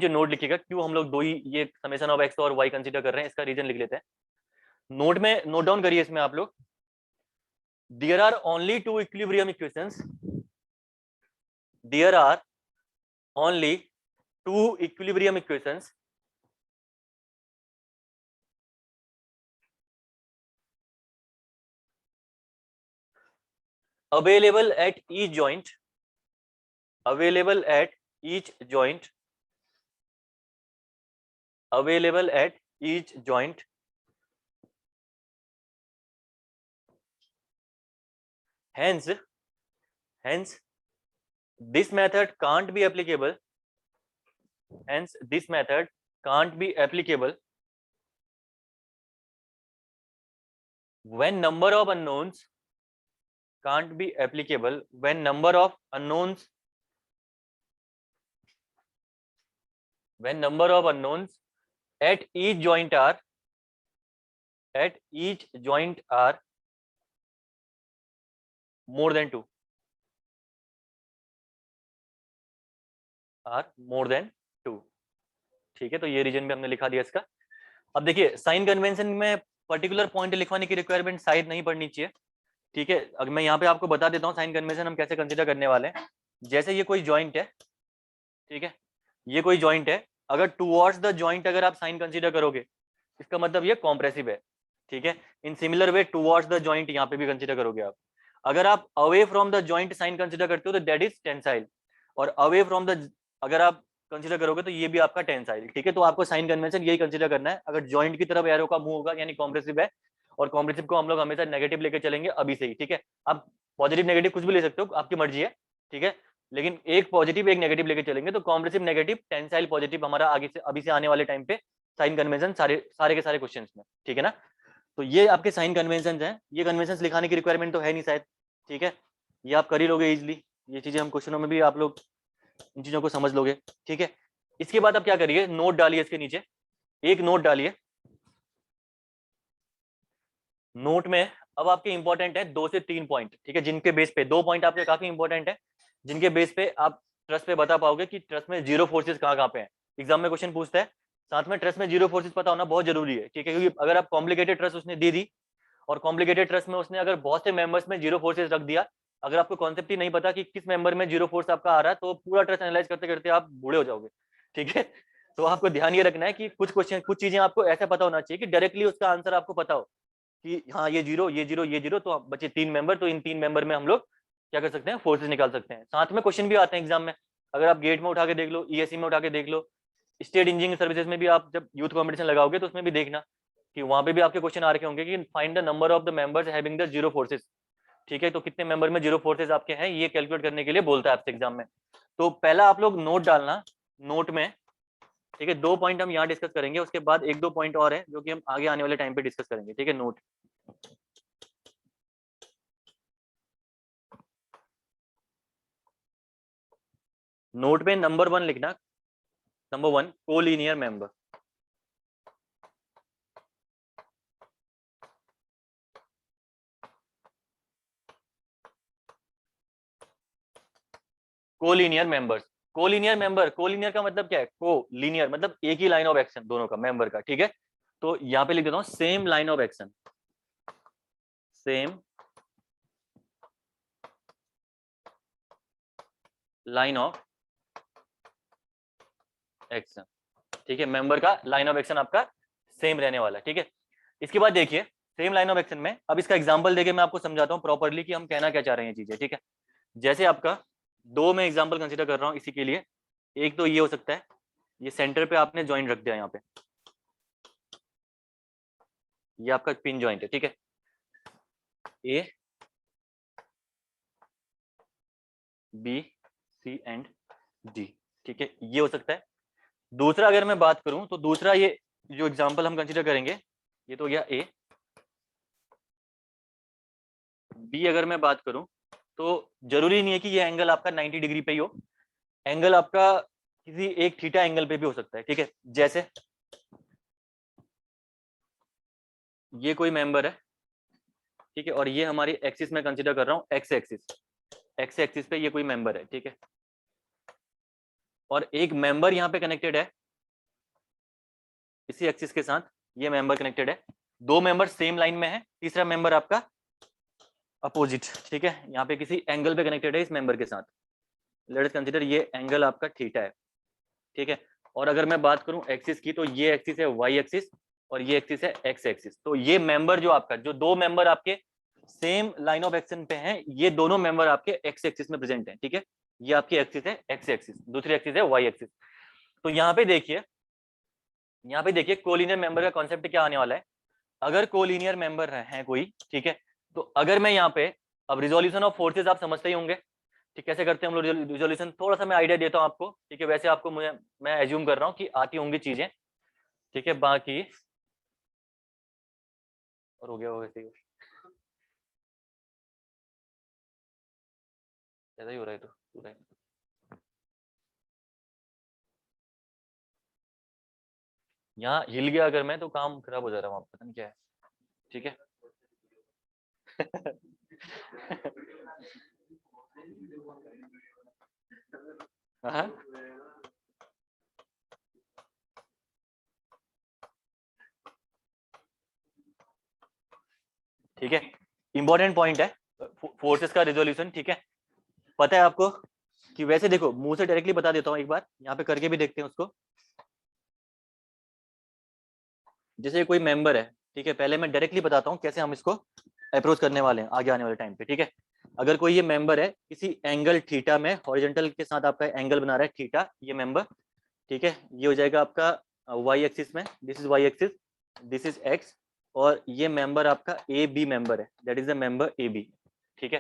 नोट लिखिएगा क्यों हम लोग दो ही ये समेशन ऑफ एक्स और वाई कंसीडर कर रहे हैं, इसका रीजन लिख लेते हैं. नोट में नोट डाउन करिए इसमें आप लोग. There are only two equilibrium equations. There are only two equilibrium equations available at each joint hence this method can't be applicable when number of unknowns at each joint are more than 2. ठीक है, तो ये reason भी हमने लिखा दिया इसका. अब देखिए साइन कन्वेंशन में पर्टिकुलर पॉइंट लिखवाने की रिक्वायरमेंट शायद नहीं पड़नी चाहिए. ठीक है, अगर मैं यहाँ पे आपको बता देता हूँ साइन कन्वेंशन हम कैसे कंसीडर करने वाले हैं. जैसे ये कोई जॉइंट है, ठीक है, ये कोई जॉइंट है, अगर टुवर्ड्स द जॉइंट अगर आप साइन कंसीडर करोगे इसका मतलब ये कॉम्प्रेसिव है. ठीक है, in similar way towards the joint यहाँ पे भी कंसीडर करोगे आप. अगर आप away from the joint sign consider करते हो तो दैट इज टेंसाइल, और अवे फ्रॉम द अगर आप कंसीडर करोगे तो ये भी आपका टेंसाइल. ठीक है, तो आपको साइन कन्वेंशन यही कंसीडर करना है. अगर जॉइंट की तरफ एरो का मूव होगा यानी कॉम्प्रेसिव है, और कॉम्प्रेसिव को हम लोग हमेशा नेगेटिव लेके चलेंगे अभी से ही. ठीक है, आप पॉजिटिव नेगेटिव कुछ भी ले सकते हो, आपकी मर्जी है. ठीक है, लेकिन एक पॉजिटिव एक नेगेटिव लेके चलेंगे. तो कॉम्प्रेसिव नेगेटिव टेंसाइल पॉजिटिव हमारा आगे से अभी से आने वाले टाइम पे साइन कन्वेंशन सारे के सारे क्वेश्चंस में. ठीक है ना, तो ये आपके साइन कन्वेंशन हैं. ये कन्वेंशन लिखाने की रिक्वायरमेंट तो है नहीं शायद. ठीक है, ये आप कर ही लोगे इजिली. ये चीजें हम क्वेश्चनों में भी आप लोग इन चीजों को समझ लोगे. ठीक है, इसके बाद आप क्या करिए, नोट डालिए इसके नीचे, एक नोट डालिए. नोट में अब आपके इंपॉर्टेंट है 2 से 3 पॉइंट. ठीक है, जिनके बेस पे 2 पॉइंट आपके काफी इंपॉर्टेंट है, जिनके बेस पे आप ट्रस्ट पे बता पाओगे कि ट्रस्ट में जीरो फोर्सेस कहाँ पे हैं. एग्जाम में क्वेश्चन पूछता है, साथ में ट्रस्ट में जीरो फोर्सेस पता होना बहुत जरूरी है. ठीक है, क्योंकि अगर आप कॉम्प्लिकेटेड ट्रस्ट उसने दे दी और कॉम्प्लिकेटेड ट्रस्ट में उसने अगर बहुत से मेंबर्स में जीरो फोर्सेस रख दिया, अगर आपको कॉन्सेप्ट ही नहीं पता कि किस मेंबर में जीरो फोर्स आपका आ रहा है, तो पूरा ट्रस्ट एनालाइज करते करते आप बूढ़े हो जाओगे. ठीक है, तो आपको ध्यान ये रखना है कि कुछ क्वेश्चन कुछ चीजें आपको ऐसा पता होना चाहिए कि डायरेक्टली उसका आंसर आपको पता हो कि हाँ ये जीरो ये जीरो ये जीरो, तो बचे 3 मेंबर, तो इन 3 मेंबर में हम लोग क्या कर सकते हैं, फोर्सेस निकाल सकते हैं. साथ में क्वेश्चन भी आते हैं एग्जाम में. अगर आप गेट में उठा के देख लो, ईएससी में उठा के देख लो, स्टेट इंजीनियरिंग सर्विसेज में भी आप जब यूथ कॉम्पिटिशन लगाओगे तो उसमें भी देखना कि वहां पे भी आपके क्वेश्चन आ रखे होंगे कि find the number of the members having the zero forces. ठीक है, तो कितने मेंबर में जीरो फोर्सेस आपके हैं ये कैलकुलेट करने के लिए बोलता है आपसे एग्जाम में. तो पहला आप लोग नोट डालना, नोट में. ठीक है, 2 पॉइंट हम यहाँ डिस्कस करेंगे, उसके बाद 1-2 पॉइंट और है जो कि हम आगे आने वाले टाइम पे डिस्कस करेंगे. ठीक है, नोट. नोट में नंबर 1 लिखना. Number 1 collinear member. Collinear members. Collinear का मतलब क्या है, को लीनियर मतलब एक ही लाइन ऑफ एक्शन दोनों का मेंबर का. ठीक है, तो यहां पे लिख देता हूं same line of action, same line of action. ठीक है, मेंबर का लाइन ऑफ एक्शन आपका सेम रहने वाला है. ठीक है, इसके बाद देखिए सेम लाइन ऑफ एक्शन में। अब इसका एग्जांपल देके मैं आपको समझाता हूँ प्रॉपरली कि हम कहना क्या चाह रहे हैं चीजें, ठीक है। जैसे आपका दो मैं एग्जांपल कंसीडर कर रहा हूँ इसी के लिए। एक तो ये हो सकता है, ये सेंटर पे आपने जॉइंट रख दिया यहाँ पे, ये आपका पिन जॉइंट है, ठीक है, A B C and D, ठीक है, ये हो सकता है। दूसरा अगर मैं बात करूं तो दूसरा ये जो एग्जांपल हम कंसीडर करेंगे, ये तो हो गया ए। बी अगर मैं बात करूं तो जरूरी नहीं है कि ये एंगल आपका 90 डिग्री पे ही हो, एंगल आपका किसी एक थीटा एंगल पे भी हो सकता है, ठीक है। जैसे ये कोई मेंबर है, ठीक है, और ये हमारी एक्सिस में कंसीडर कर रहा हूं, एक्स एक्सिस, एक्स एक्सिस पे ये कोई मेंबर है, ठीक है, और एक मेंबर यहाँ पे कनेक्टेड है इसी एक्सिस के साथ, ये मेंबर कनेक्टेड है, दो मेंबर सेम लाइन में है, तीसरा मेंबर आपका अपोजिट, ठीक है, यहाँ पे किसी एंगल पे कनेक्टेड है इस मेंबर के साथ। लेट अस कंसीडर ये एंगल आपका थीटा है, ठीक है। और अगर मैं बात करूं एक्सिस की तो ये एक्सिस है वाई एक्सिस और ये एक्सिस है एक्स एक्सिस। तो ये मेंबर जो आपका, जो दो मेंबर आपके सेम लाइन ऑफ एक्शन पे हैं, ये दोनों मेंबर आपके एक्स एक्सिस में प्रेजेंट हैं, ठीक है। ये आपकी एक्सिस है एक्स एक्सिस, दूसरी एक्सिस है वाई एक्सिस। तो यहाँ पे देखिए, यहाँ पे देखिए कोलिनियर मेंबर का कॉन्सेप्ट क्या आने वाला है। अगर कोलिनियर मेंबर है कोई, ठीक है, तो अगर मैं यहाँ पे, अब रिजोल्यूशन ऑफ फोर्सेस आप समझते ही होंगे, ठीक, कैसे करते हैं हम लोग रिजोल्यूशन, थोड़ा सा मैं आइडिया देता हूँ आपको, ठीक है। वैसे आपको मुझे, मैं एज्यूम कर रहा हूँ कि आती होंगी चीजें, ठीक है, बाकी और हो गया वो वैसे ही ऐसा ही हो रहा है, तो पूरा ही। यहाँ हिल गया अगर मैं तो काम खराब हो जा रहा है, वहां पता नहीं क्या है, ठीक है। हाँ, ठीक है, इंपॉर्टेंट पॉइंट है फोर्सेस का रिजोल्यूशन, ठीक है। पता है आपको कि वैसे देखो, मुंह से डायरेक्टली बता देता हूँ, एक बार यहाँ पे करके भी देखते हैं उसको। जैसे कोई मेंबर है, ठीक है, पहले मैं डायरेक्टली बताता हूँ कैसे हम इसको अप्रोच करने वाले हैं आगे आने वाले टाइम पे, ठीक है। अगर कोई ये मेंबर है किसी एंगल थीटा में, हॉरिजॉन्टल के साथ आपका एंगल बना रहा है थीटा, ये मेंबर, ठीक है, ये हो जाएगा आपका वाई एक्सिस में, this is Y axis, this is X, और ये मेंबर आपका ए बी मेंबर है, that is the member A B, ठीक है।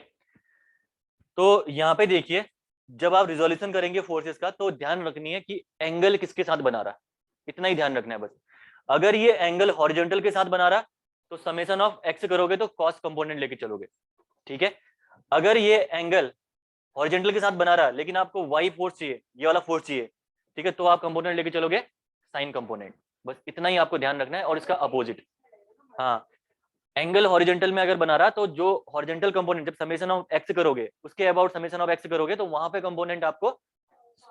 तो यहाँ पे देखिए, जब आप रिजोल्यूशन करेंगे फोर्सेस का तो ध्यान रखनी है कि एंगल किसके साथ बना रहा है, इतना ही ध्यान रखना है बस। अगर ये एंगल हॉरिजॉन्टल के साथ बना रहा तो समेशन ऑफ एक्स करोगे तो कॉस कंपोनेंट लेके चलोगे, ठीक है। अगर ये एंगल हॉरिजॉन्टल के साथ बना रहा लेकिन आपको वाई फोर्स चाहिए, ये वाला फोर्स चाहिए, ठीक है, तो आप कंपोनेंट लेके चलोगे साइन कंपोनेंट, बस इतना ही आपको ध्यान रखना है। और इसका अपोजिट, हाँ, एंगल हॉरिजॉन्टल में अगर बना रहा तो जो हॉरिजॉन्टल कंपोनेंट जब समेशन ऑफ एक्स करोगे, उसके अबाउट समेशन ऑफ एक्स करोगे तो वहां पे कंपोनेंट आपको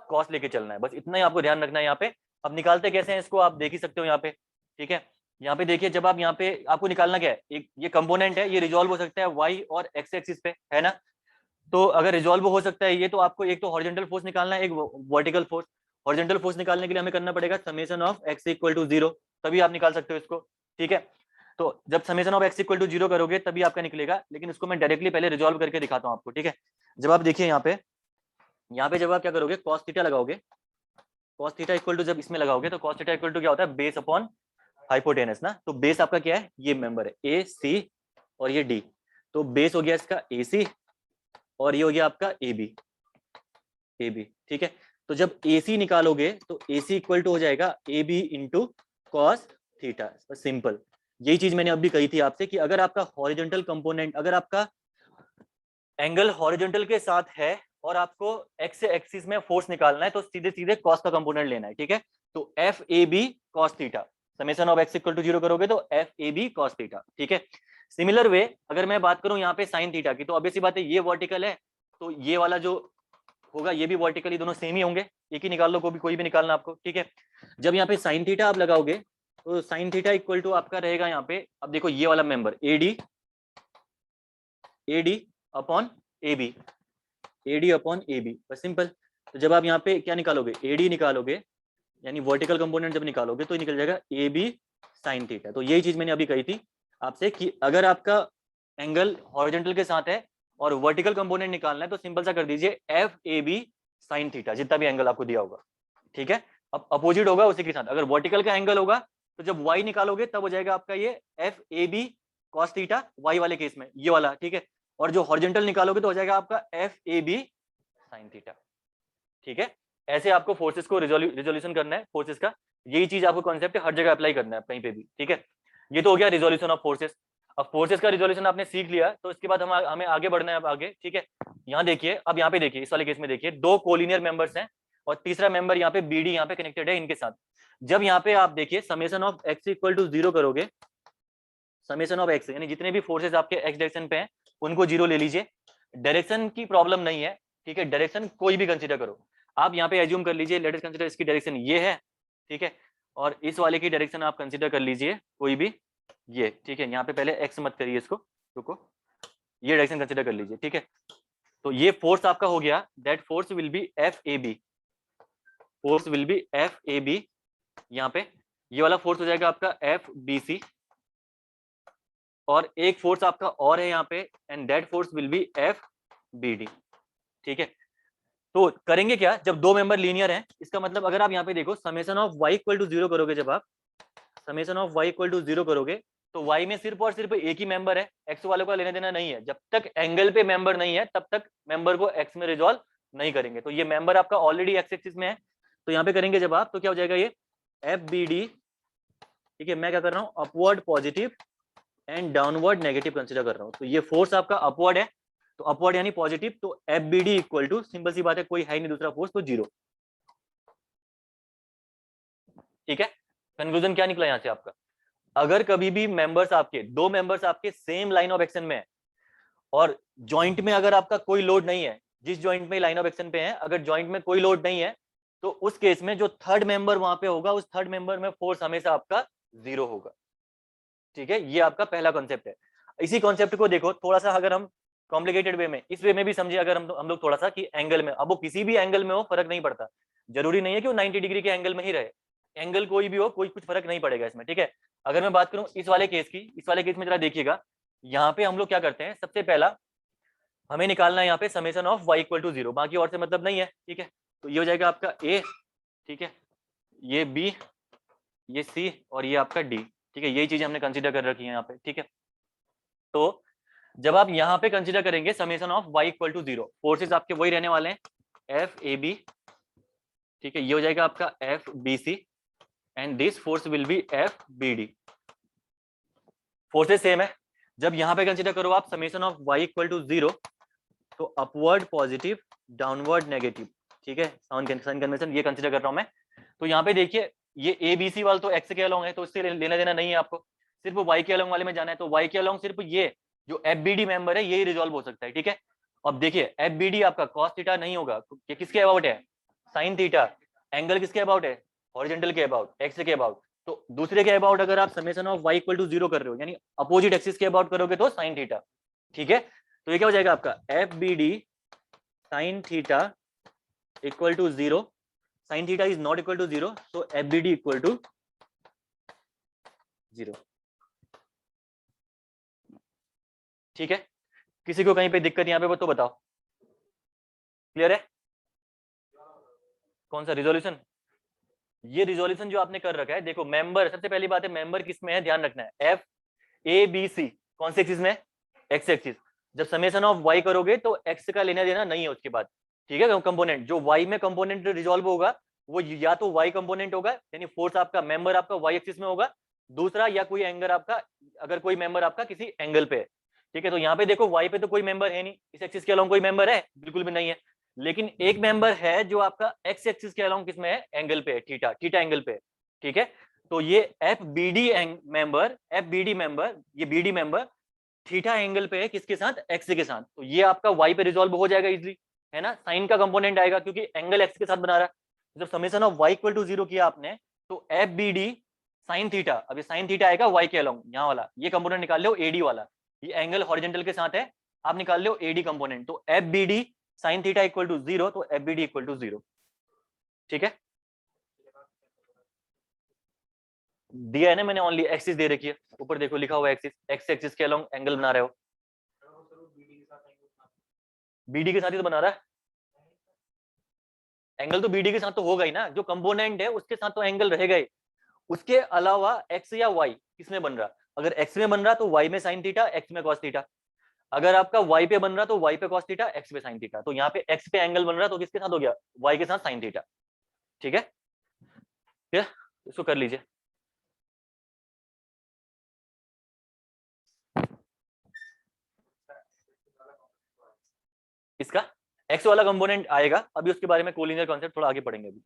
कॉस लेके चलना है, बस इतना ही आपको ध्यान रखना है यहाँ पे। अब निकालते कैसे हैं इसको आप देख ही सकते हो यहाँ पे, ठीक है। यहाँ पे देखिए, जब आप यहाँ पे, आपको निकालना क्या है, एक ये कंपोनेंट है, ये रिजॉल्व हो सकता है वाई और एक्स एक्सिस पे, है ना। तो अगर रिजॉल्व हो सकता है ये, तो आपको एक तो हॉरिजॉन्टल फोर्स निकालना है, एक वर्टिकल फोर्स। हॉरिजॉन्टल फोर्स निकालने के लिए हमें करना पड़ेगा summation of X equal to 0, तभी आप निकाल सकते हो इसको, ठीक है। तो जब summation of X equal to 0 करोगे तभी आपका निकलेगा, लेकिन इसको मैं डायरेक्टली पहले रिजॉल्व करके दिखाता हूँ आपको, ठीक है। जब आप देखिए यहाँ पे जब आप क्या करोगे, कॉस थीटा लगाओगे, कॉस थीटा इक्वल टू जब इसमें लगाओगे तो कॉस थीटा इक्वल टू क्या होता है, बेस अपॉन हाइपोटेनस ना। तो बेस आपका क्या है, ये मेंबर है ए सी और ये डी, तो बेस हो गया इसका ए सी और ये हो गया आपका ए बी, ठीक है। तो जब ए सी निकालोगे तो ए सी इक्वल टू हो जाएगा A B into cos theta, simple. यही चीज मैंने अभी कही थी आपसे कि अगर आपका हॉरिजॉन्टल कंपोनेंट, अगर आपका एंगल हॉरिजॉन्टल के साथ है और आपको एक्स से एक्सिस में फोर्स निकालना है तो सीधे सीधे कॉस का कंपोनेंट लेना है, ठीक है। तो F A B cos theta, summation of X equal to 0 करोगे तो F A B cos theta, ठीक है। सिमिलर वे अगर मैं बात करूं यहाँ पे साइन थीटा की, तो ऑब्वियस सी बात है, ये वर्टिकल है तो ये वाला जो होगा ये भी वर्टिकल, ये दोनों सेम ही होंगे, एक ही निकाल लो, कोई भी निकालना आपको, ठीक है। जब यहाँ पे साइन थीटा आप लगाओगे तो साइन थीटा इक्वल टू आपका रहेगा यहाँ पे, अब देखो ये वाला member AD upon A B, AD upon A B, बस सिंपल। तो जब आप यहाँ पे क्या निकालोगे, एडी निकालोगे, यानी वर्टिकल कंपोनेंट जब निकालोगे तो निकल जाएगा ए बी साइन थीटा। तो यही चीज मैंने अभी कही थी, आपसे कि अगर आपका एंगल हॉरिजॉन्टल के साथ है और वर्टिकल कंपोनेंट निकालना है तो सिंपल सा कर दीजिए F A B sine theta, जितना भी एंगल आपको दिया होगा, ठीक है। अब अपोजिट होगा उसी के साथ, अगर वर्टिकल का एंगल होगा तो जब y निकालोगे तब हो जाएगा आपका ये F A B cos theta, y वाले केस में ये वाला, ठीक है। और जो हॉरिजॉन्टल निकालोगे तो हो जाएगा आपका F A B sine theta, ठीक है। ऐसे आपको फोर्सेस को रिजोल्यूशन करना है फोर्सेस का, यही चीज आपको कॉन्सेप्ट हर जगह अप्लाई करना है कहीं पे भी, ठीक है। ये तो हो गया रिजोल्यूशन ऑफ फोर्सेस। अब फोर्सेस का रिजोल्यूशन आपने सीख लिया तो इसके बाद हमें आगे बढ़ना है अब आगे, ठीक है। यहाँ देखिए, अब यहाँ पे देखिए, इस वाले केस में देखिए दो कोलिनियर मेंबर्स हैं और तीसरा मेंबर यहाँ पे बी डी यहाँ पे कनेक्टेड है इनके साथ। जब यहाँ पे आप देखिए summation of X equal to 0 करोगे, समेशन ऑफ एक्स यानी जितने भी फोर्सेस आपके एक्स डायरेक्शन पे हैं उनको 0 ले लीजिए। डायरेक्शन की प्रॉब्लम नहीं है, ठीक है, डायरेक्शन कोई भी कंसीडर करो। आप यहाँ पे एज्यूम कर लीजिए, लेट अस कंसीडर इसकी डायरेक्शन ये है, ठीक है, और इस वाले की डायरेक्शन आप कंसीडर कर लीजिए कोई भी ये, ठीक है। यहाँ पे पहले एक्स मत करिए इसको, रुको, ये डायरेक्शन कंसीडर कर लीजिए, ठीक है। तो ये फोर्स आपका हो गया, that force will be F A B, force will be F A B. यहाँ पे ये वाला फोर्स हो जाएगा आपका एफ बी सी, और एक फोर्स आपका और है यहाँ पे, and that force will be F B D, ठीक है। तो करेंगे क्या, जब दो मेंबर लीनियर हैं, इसका मतलब अगर आप यहाँ पे देखो summation of y equal to 0 करोगे, जब आप summation of y equal to 0 करोगे तो y में सिर्फ और सिर्फ एक ही मेंबर है, x वालों का लेना देना नहीं है। जब तक एंगल पे मेंबर नहीं है तब तक मेंबर को x में रिजॉल्व नहीं करेंगे। तो ये मेंबर आपका ऑलरेडी x एक्सिस में है, तो यहाँ पे करेंगे जब आप, तो क्या हो जाएगा ये एफ बी डी, ठीक है। मैं क्या कर रहा हूँ, upward positive and downward negative consider कर रहा हूँ। तो ये फोर्स आपका अपवर्ड है, तो अपवर्ड यानी पॉजिटिव, तो F B D equal to, simple सी बात है, कोई है नहीं दूसरा फोर्स, तो 0, ठीक है। कंक्लूजन क्या निकला यहाँ से आपका, अगर कभी भी मेंबर्स आपके, दो मेंबर्स आपके सेम लाइन ऑफ एक्शन में है और जॉइंट में अगर आपका कोई लोड नहीं है, जिस जॉइंट में लाइन ऑफ एक्शन पे है, अगर जॉइंट में कोई लोड नहीं है तो उस केस में जो थर्ड मेंबर वहां पे होगा, उस थर्ड मेंबर में फोर्स हमेशा आपका 0 होगा, ठीक है। ये आपका पहला कॉन्सेप्ट है। इसी कॉन्सेप्ट को देखो थोड़ा सा, अगर हम कॉम्प्लिकेटेड वे में, इस वे में भी समझे अगर हम लोग थोड़ा सा, कि एंगल में, अब वो किसी भी एंगल में हो फर्क नहीं पड़ता, जरूरी नहीं है कि वो 90 डिग्री के एंगल में ही रहे, एंगल कोई भी हो, कोई कुछ फर्क नहीं पड़ेगा इसमें, ठीक है। अगर मैं बात करूं इस वाले केस की, इस वाले केस में जरा देखिएगा, यहाँ पे हम लोग क्या करते हैं, सबसे पहला हमें निकालना है यहाँ पे summation of y equal to 0, बाकी और से मतलब नहीं है, ठीक है। तो ये हो जाएगा आपका a, ठीक है, ये b, ये c और ये आपका d, ठीक है। यही चीजें हमने कंसीडर कर रखी है यहाँ पे, ठीक है। तो जब आप यहाँ पे कंसीडर करेंगे summation of y equal to 0, forces आपके वही रहने वाले हैं एफ ए बी, ठीक है, ये हो जाएगा आपका F B C and this force will be F B D, forces same है। जब यहाँ पे कंसीडर करो आप summation of y equal to 0, तो अपवर्ड पॉजिटिव डाउनवर्ड नेगेटिव, ठीक है, साइन कन्वेंशन ये कंसीडर कर रहा हूं मैं। तो यहाँ पे देखिए ये ए बी सी वाला तो एक्स के अलोंग है, तो इससे लेना देना नहीं है आपको, सिर्फ वाई के अलोंग वाले में जाना है। तो वाई के अलोंग सिर्फ ये जो एफ बी डी मेंबर है यही रिजॉल्व हो सकता है, ठीक है। अब देखिए एफ बी डी आपका कॉस थीटा नहीं होगा, ये किसके अबाउट है, साइन थीटा, एंगल किसके अबाउट है, हॉरिजॉन्टल के अबाउट, एक्स के अबाउट। तो दूसरे के अबाउट अगर आप summation of y equal to 0 कर रहे हो, यानी अपोजिट एक्सिस के अबाउट करोगे तो साइन थीटा, ठीक है। तो ये क्या हो जाएगा आपका F B D sine theta equal to 0, sine theta is not equal to 0, so F B D equal to 0, ठीक है। किसी को कहीं पे दिक्कत यहाँ पे वो तो बताओ, क्लियर है। कौन सा रिजोल्यूशन, ये रिजोल्यूशन जो आपने कर रखा है, देखो मेंबर, सबसे पहली बात है मेंबर किस में है ध्यान रखना है, एफ ए बी सी कौन से एक्सिस में, एक्स एक्सिस। जब समेशन ऑफ y करोगे तो x का लेना देना नहीं है उसके बाद, ठीक है। कंपोनेंट जो y में कंपोनेंट रिजॉल्व होगा वो या तो y कंपोनेंट होगा, यानी फोर्स आपका मेंबर आपका y एक्सिस में होगा, दूसरा या कोई एंगल आपका, अगर कोई मेंबर आपका किसी एंगल पे है, ठीक है। तो यहाँ पे देखो y पे तो कोई मेंबर है नहीं, इस एक्सिस के अलोंग कोई मेंबर है, बिल्कुल भी नहीं है। लेकिन एक मेंबर है जो आपका एक्स एक्सिस के अलोंग किसमें है, एंगल पे है, थीटा, थीटा एंगल पे है, ठीक है। तो ये F B D member, F B D member, ये B D member theta angle पे है किसके साथ, एक्स के साथ। तो ये आपका y पे रिजॉल्व हो जाएगा इजीली, है ना, साइन का कंपोनेंट आएगा क्योंकि एंगल एक्स के साथ बना रहा है। जब summation of y equal to 0 किया आपने, तो F B D sine theta, अब ये साइन थीटा आएगा y के अलोंग, यहाँ वाला ये कंपोनेंट निकाल लो एडी वाला, ये एंगल हॉरिजॉन्टल के साथ है, आप निकाल लो एडी कंपोनेंट। तो F B D sine theta equal to 0, तो F B D equal to 0, ठीक है। दिया है ना मैंने, ओनली एक्सिस दे रखी है, ऊपर देखो लिखा हुआ एक्सिस, एक्स एक्सिस के अलोंग एंगल बना रहे हो, बीडी के साथ ही तो बना रहा है एंगल, तो बीडी के साथ तो होगा ही ना, जो कंपोनेंट है उसके साथ तो एंगल रहेगा ही। उसके अलावा एक्स या वाई किसमें बन रहा, अगर एक्स में बन रहा तो वाई में साइन थीटा, एक्स में कॉस थीटा, अगर आपका वाई पे बन रहा तो वाई पे कॉस थीटा, एक्स पे साइन थीटा, तो यहाँ पे एक्स पे एंगल बन रहा तो किसके साथ हो गया, वाई के साथ साइन थीटा। ठीक है, इसको कर लीजिए। इसका एक्स वाला कंपोनेंट आएगा अभी, उसके बारे में कोलिनियर कॉन्सेप्ट थोड़ा आगे पढ़ेंगे। अभी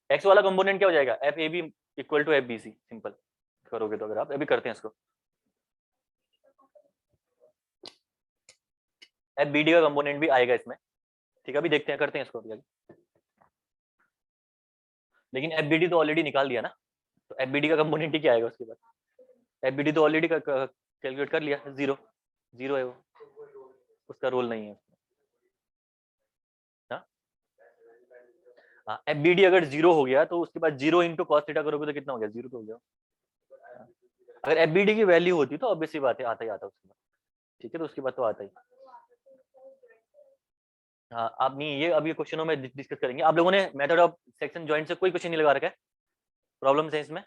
एक्स वाला कंपोनेंट क्या हो जाएगा, F A B equal to F B C, simple करोगे तो, अगर आप अभी करते हैं इसको, एफ बी डी का कंपोनेंट भी आएगा इसमें। ठीक है, अभी देखते हैं, करते हैं इसको अभी आगे। लेकिन एफ बी डी तो ऑलरेडी निकाल दिया ना, तो एफ बी डी का कंपोनेंट ही क्या आएगा उसके बाद, एफ बी डी तो ऑलरेडी कैलकुलेट कर लिया, जीरो जीरो है वो, उसका रोल नहीं है। एफ बी डी अगर जीरो हो गया तो उसके बाद जीरो इंटू कॉस थीटा करोगे तो कितना हो गया, जीरो तो हो गया। अगर एफ बी डी की वैल्यू होती तो ऑब्वियसली बात है, आता ही आता उसके बाद। ठीक है, तो उसके बाद तो आता ही। हाँ, आप नहीं, ये अभी क्वेश्चनों में डिस्कस करेंगे। आप लोगों ने मेथड ऑफ सेक्शन जॉइंट से कोई क्वेश्चन नहीं लगा रखा है, प्रॉब्लम है इसमें,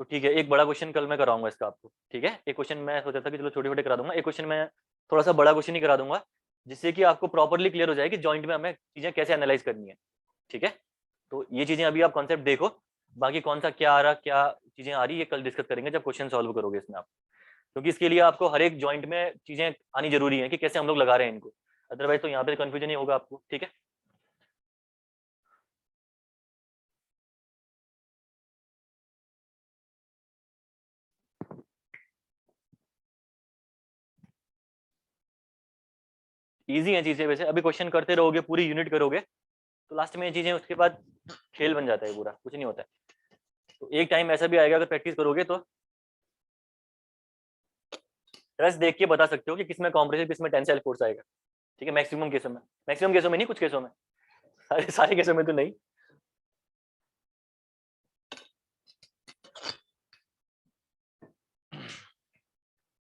तो ठीक है, एक बड़ा क्वेश्चन कल मैं कराऊंगा इसका आपको। ठीक है, एक क्वेश्चन मैं सोचा था कि चलो छोटे छोटे करा दूंगा, एक क्वेश्चन मैं थोड़ा सा बड़ा क्वेश्चन ही करा दूंगा, जिससे कि आपको प्रॉपरली क्लियर हो जाए कि जॉइंट में हमें चीजें कैसे एनालाइज करनी है। ठीक है, तो ये चीजें अभी आप कॉन्सेप्ट देखो, बाकी कौन सा क्या आ रहा, क्या चीजें आ रही, ये कल डिस्कस करेंगे जब क्वेश्चन सॉल्व करोगे इसमें आप, क्योंकि इसके लिए आपको हर एक जॉइंट में चीजें आनी जरूरी है कि कैसे हम लोग लगा रहे हैं इनको, अदरवाइज तो यहाँ पे कंफ्यूजन ही होगा आपको। ठीक है, इजी है चीजें वैसे, अभी क्वेश्चन करते रहोगे, पूरी यूनिट करोगे तो लास्ट में ये चीजें, उसके बाद खेल बन जाता है पूरा, कुछ नहीं होता है। तो एक टाइम ऐसा भी आएगा अगर प्रैक्टिस करोगे तो रस देख के बता सकते हो कि किसमें कॉम्प्रेसिव किसमें टेंसाइल फोर्स आएगा। ठीक है, मैक्सिमम केसों में नहीं, कुछ केसों में, सारे सारे केसों में तो नहीं।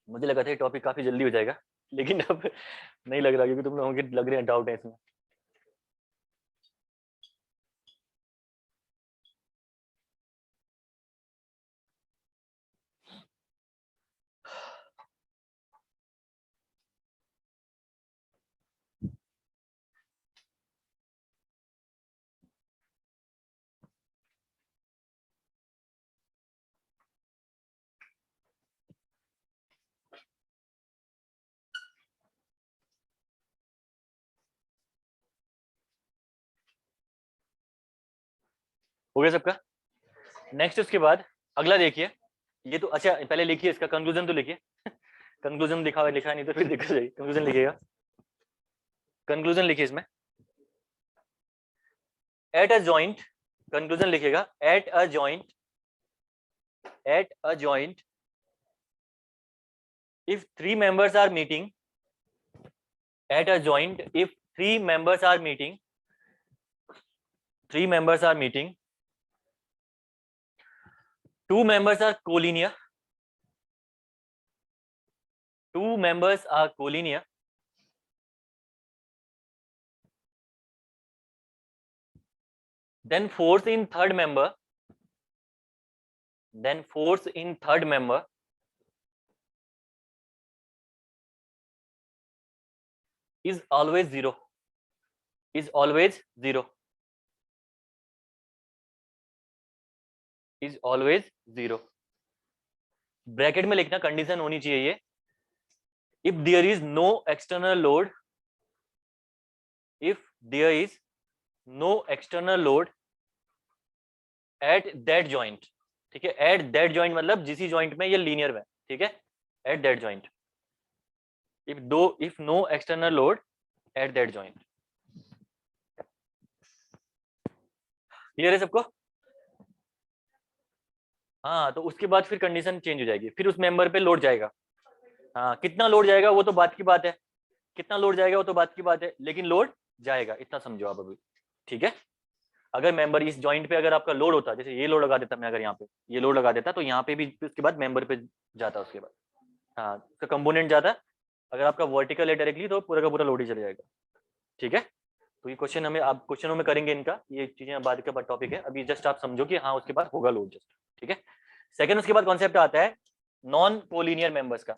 मुझे लगा था ये टॉपिक काफी जल्दी हो जाएगा, लेकिन अब नहीं लग रहा, क्योंकि तुम लोगों के लग रहे हैं डाउट है इसमें। हो गया सबका। नेक्स्ट उसके बाद अगला देखिए, ये तो अच्छा, पहले लिखिए इसका कंक्लूजन तो लिखिए। कंक्लूजन लिखा हुआ लिखा नहीं तो फिर दिक्कत जाएगी, कंक्लूजन लिखिएगा, कंक्लूजन लिखिए इसमें, एट अ जॉइंट, कंक्लूजन लिखिएगा, at a joint, at a joint if three members are meeting, at a joint if three members are meeting, three members are meeting, two members are collinear, two members are collinear, then force in third member, then force in third member is always zero, is always zero, is always zero। Bracket में लिखना, condition होनी चाहिए ये, if there is no external load, if there is no external load at that joint, ठीक है, at that joint मतलब जिसी joint में ये लीनियर में, ठीक है, at that joint, if no external load at that joint। Clear है सबको? हाँ, तो उसके बाद फिर कंडीशन चेंज हो जाएगी, फिर उस मेंबर पे लोड जाएगा। हाँ, कितना लोड जाएगा वो तो बात की बात है, कितना लोड जाएगा वो तो बात की बात है, लेकिन लोड जाएगा, इतना समझो आप अभी। ठीक है, अगर मेंबर इस जॉइंट पे अगर आपका लोड होता, जैसे ये लोड लगा देता मैं, अगर यहाँ पे ये लोड लगा देता, तो यहाँ पे भी उसके बाद मेंबर पे जाता, उसके बाद हाँ उसका कंपोनेंट जाता। अगर आपका वर्टिकल है डायरेक्टली तो पूरा का पूरा लोड ही चले जाएगा। ठीक है, तो ये क्वेश्चन हमें आप क्वेश्चनों में करेंगे इनका, ये चीजें बाद का टॉपिक है, अभी जस्ट आप समझो कि हाँ उसके बाद होगा लोड जस्ट। ठीक है, सेकंड उसके बाद कॉन्सेप्ट आता है नॉन कोलिनियर मेंबर्स का।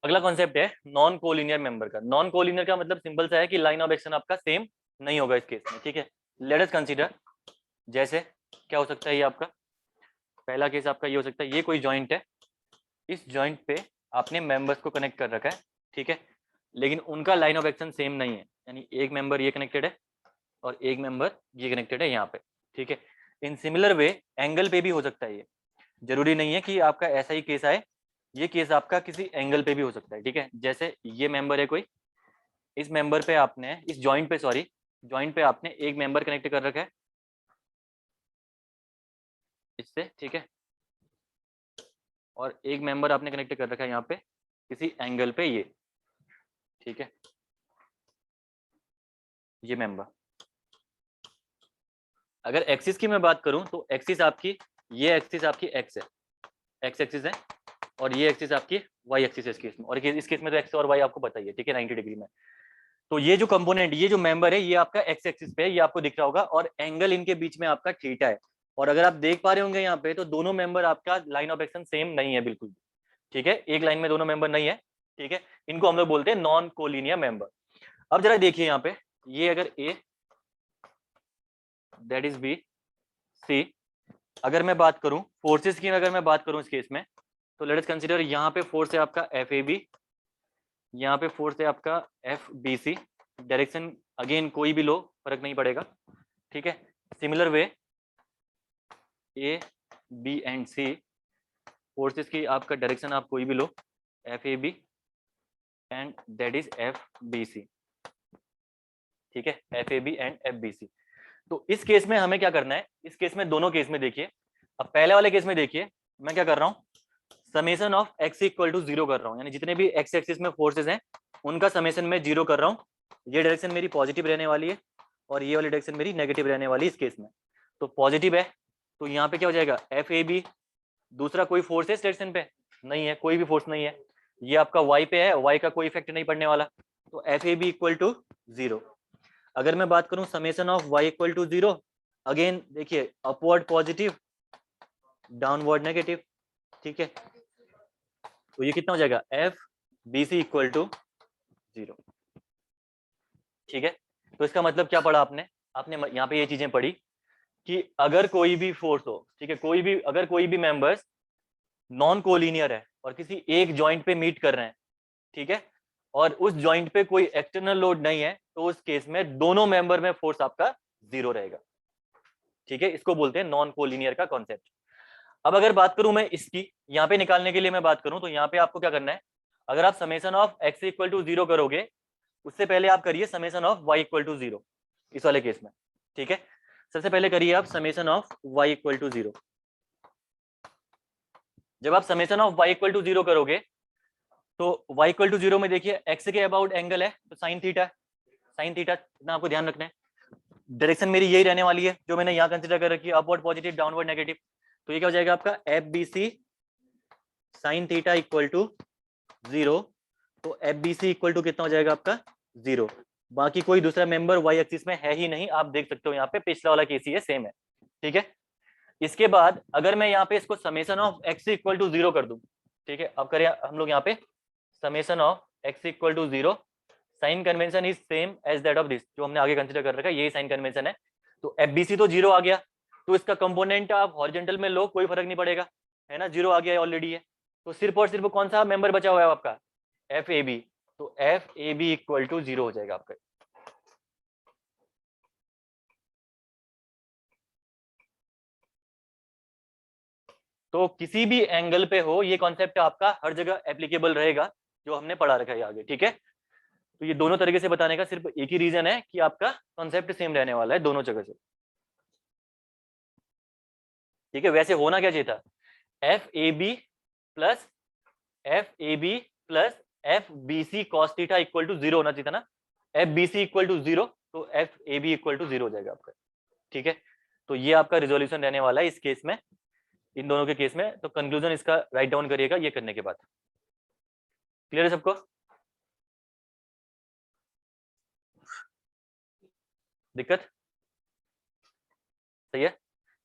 अगला कॉन्सेप्ट है नॉन कोलिनियर मेंबर का। नॉन कोलिनियर का मतलब सिंपल सा है कि लाइन ऑफ एक्शन आपका सेम नहीं होगा इस केस में। ठीक है, लेट अस कंसीडर, जैसे क्या हो सकता है ये आपका पहला केस आपका ये हो सकता है, ये कोई जॉइंट है, इस जॉइंट पे आपने मेंबर्स को कनेक्ट कर रखा है। ठीक है, लेकिन उनका लाइन ऑफ एक्शन सेम नहीं है, यानी एक मेंबर ये कनेक्टेड है और एक मेंबर ये कनेक्टेड है यहाँ पे। ठीक है, इन सिमिलर वे एंगल पे भी हो सकता है ये, जरूरी नहीं है कि आपका ऐसा ही केस आए, ये केस आपका किसी एंगल पे भी हो सकता है। ठीक है, जैसे ये मेंबर है कोई, इस मेंबर पे आपने इस जॉइंट पे सॉरी जॉइंट पे आपने एक मेंबर कनेक्ट कर रखा है इससे। ठीक है, और एक मेंबर आपने कनेक्ट कर रखा है यहाँ पे किसी एंगल पे ये। ठीक है, ये मेंबर, अगर एक्सिस की मैं बात करूं तो एक्सिस आपकी, ये एक्सिस आपकी एक्स है, एक्स एक्सिस है, और ये एक्सिस आपकी वाई एक्सिस है इस केस में, और इस केस में तो एक्स और वाई आपको पता ही है। ठीक है, 90 डिग्री में। तो ये जो कंपोनेंट, ये जो मेंबर है, ये आपका एक्स एक्सिस पे है, ये आपको दिख रहा होगा, और एंगल इनके बीच में आपका थीटा है। और अगर आप देख पा रहे होंगे यहाँ पे, तो दोनों मेंबर आपका लाइन ऑफ एक्शन सेम नहीं है बिल्कुल। ठीक है, एक लाइन में दोनों मेंबर नहीं है। ठीक है, इनको हम लोग बोलते हैं नॉन कोलिनियर मेंबर। अब जरा देखिए यहाँ पे, ये अगर ए दैट इज बी सी, अगर मैं बात करूं फोर्सेस की, अगर मैं बात करूं इस केस में, तो लेट्स कंसीडर यहाँ पे फोर्स है आपका एफ ए बी, यहाँ पे फोर्स है आपका F B C. Direction again कोई भी लो, फर्क नहीं पड़ेगा। ठीक है, similar way A B and C, forces की आपका डायरेक्शन आप कोई भी लो, F A B and that is F B C. ठीक है, F A B and F B C. तो इस केस में हमें क्या करना है, इस केस में दोनों केस में देखिए, अब पहले वाले केस में देखिए मैं क्या कर रहा हूँ, summation of X equal to zero कर रहा हूँ, यानी जितने भी एक्स एक्सिस में फोर्सेस हैं उनका समेशन में जीरो कर रहा हूँ। ये डायरेक्शन मेरी पॉजिटिव रहने वाली है और ये वाली डायरेक्शन मेरी नेगेटिव रहने वाली है इस केस में। तो पॉजिटिव है तो यहाँ पे क्या हो जाएगा, एफ ए बी, दूसरा कोई फोर्स है इस डायरेक्शन पे नहीं है, कोई भी फोर्स नहीं है, ये आपका वाई पे है, वाई का कोई इफेक्ट नहीं पड़ने वाला, तो F A B equal to zero. अगर मैं बात करूं summation of Y equal to zero, again देखिए अपवर्ड पॉजिटिव, डाउनवर्ड नेगेटिव। ठीक है, तो ये कितना हो जाएगा, F B C equal to zero. ठीक है, तो इसका मतलब क्या पढ़ा आपने, आपने यहाँ पे ये चीजें पढ़ी कि अगर कोई भी फोर्स हो, ठीक है, कोई भी अगर कोई भी मेंबर्स नॉन कोलिनियर है और किसी एक जॉइंट पे मीट कर रहे हैं, ठीक है, और उस जॉइंट पे कोई एक्सटर्नल लोड नहीं है, तो उस केस में दोनों मेंबर में फोर्स आपका जीरो रहेगा। ठीक है, इसको बोलते हैं नॉन कोलिनियर का कॉन्सेप्ट। अब अगर बात करूं मैं इसकी, यहाँ पे निकालने के लिए मैं बात करूं, तो यहाँ पे आपको क्या करना है, अगर आप summation of X equal to zero करोगे, उससे पहले आप करिए summation of Y equal to zero इस वाले केस में। ठीक है, सबसे पहले करिए आप summation of Y equal to zero. जब आप summation of Y equal to zero करोगे, तो वाई इक्वल टू जीरो में देखिए एक्स के अबाउट एंगल है तो साइन थीटा, साइन थीटा इतना आपको ध्यान रखना है। डायरेक्शन मेरी यही रहने वाली है जो मैंने यहाँ कंसिडर कर रखी है, अपवर्ड पॉजिटिव डाउनवर्ड नेगेटिव। तो ये क्या हो जाएगा आपका F B C sine theta equal to zero. तो F B C equal to कितना हो जाएगा आपका जीरो। बाकी कोई दूसरा मेंबर वाई एक्सिस में है ही नहीं, आप देख सकते हो यहाँ पे पिछला वाला केस ही है, सेम है। ठीक है, इसके बाद अगर मैं यहाँ पे इसको summation of X equal to zero कर दूं, ठीक है, अब करें हम लोग यहाँ पे summation of X equal to zero, sign convention is same as that of this, जो हमने आगे कंसीडर कर रखा है यही साइन कन्वेंशन है। तो एफ बी सी तो जीरो आ गया, तो इसका कंपोनेंट आप हॉरिजॉन्टल में लो कोई फर्क नहीं पड़ेगा, है ना, जीरो आ गया है ऑलरेडी है। तो सिर्फ और सिर्फ कौन सा मेंबर बचा हुआ है आपका, एफ ए बी। तो F A B equal to zero हो जाएगा आपका। तो किसी भी एंगल पे हो, ये कॉन्सेप्ट आपका हर जगह एप्लीकेबल रहेगा जो हमने पढ़ा रखा है आगे, ठीक है। तो ये दोनों तरीके से बताने का सिर्फ एक ही रीजन है कि आपका कॉन्सेप्ट सेम रहने वाला है दोनों जगह से, ठीक है। वैसे होना क्या चाहिए था, F A B plus F B C cos theta equal to 0 होना चाहिए था ना। F B C equal to 0 तो F A B equal to 0 हो जाएगा आपका, ठीक है। तो ये आपका रिजोल्यूशन रहने वाला है इस केस में, इन दोनों के केस में। तो कंक्लूजन इसका राइट डाउन करिएगा ये करने के बाद। क्लियर है सबको? दिक्कत? सही है,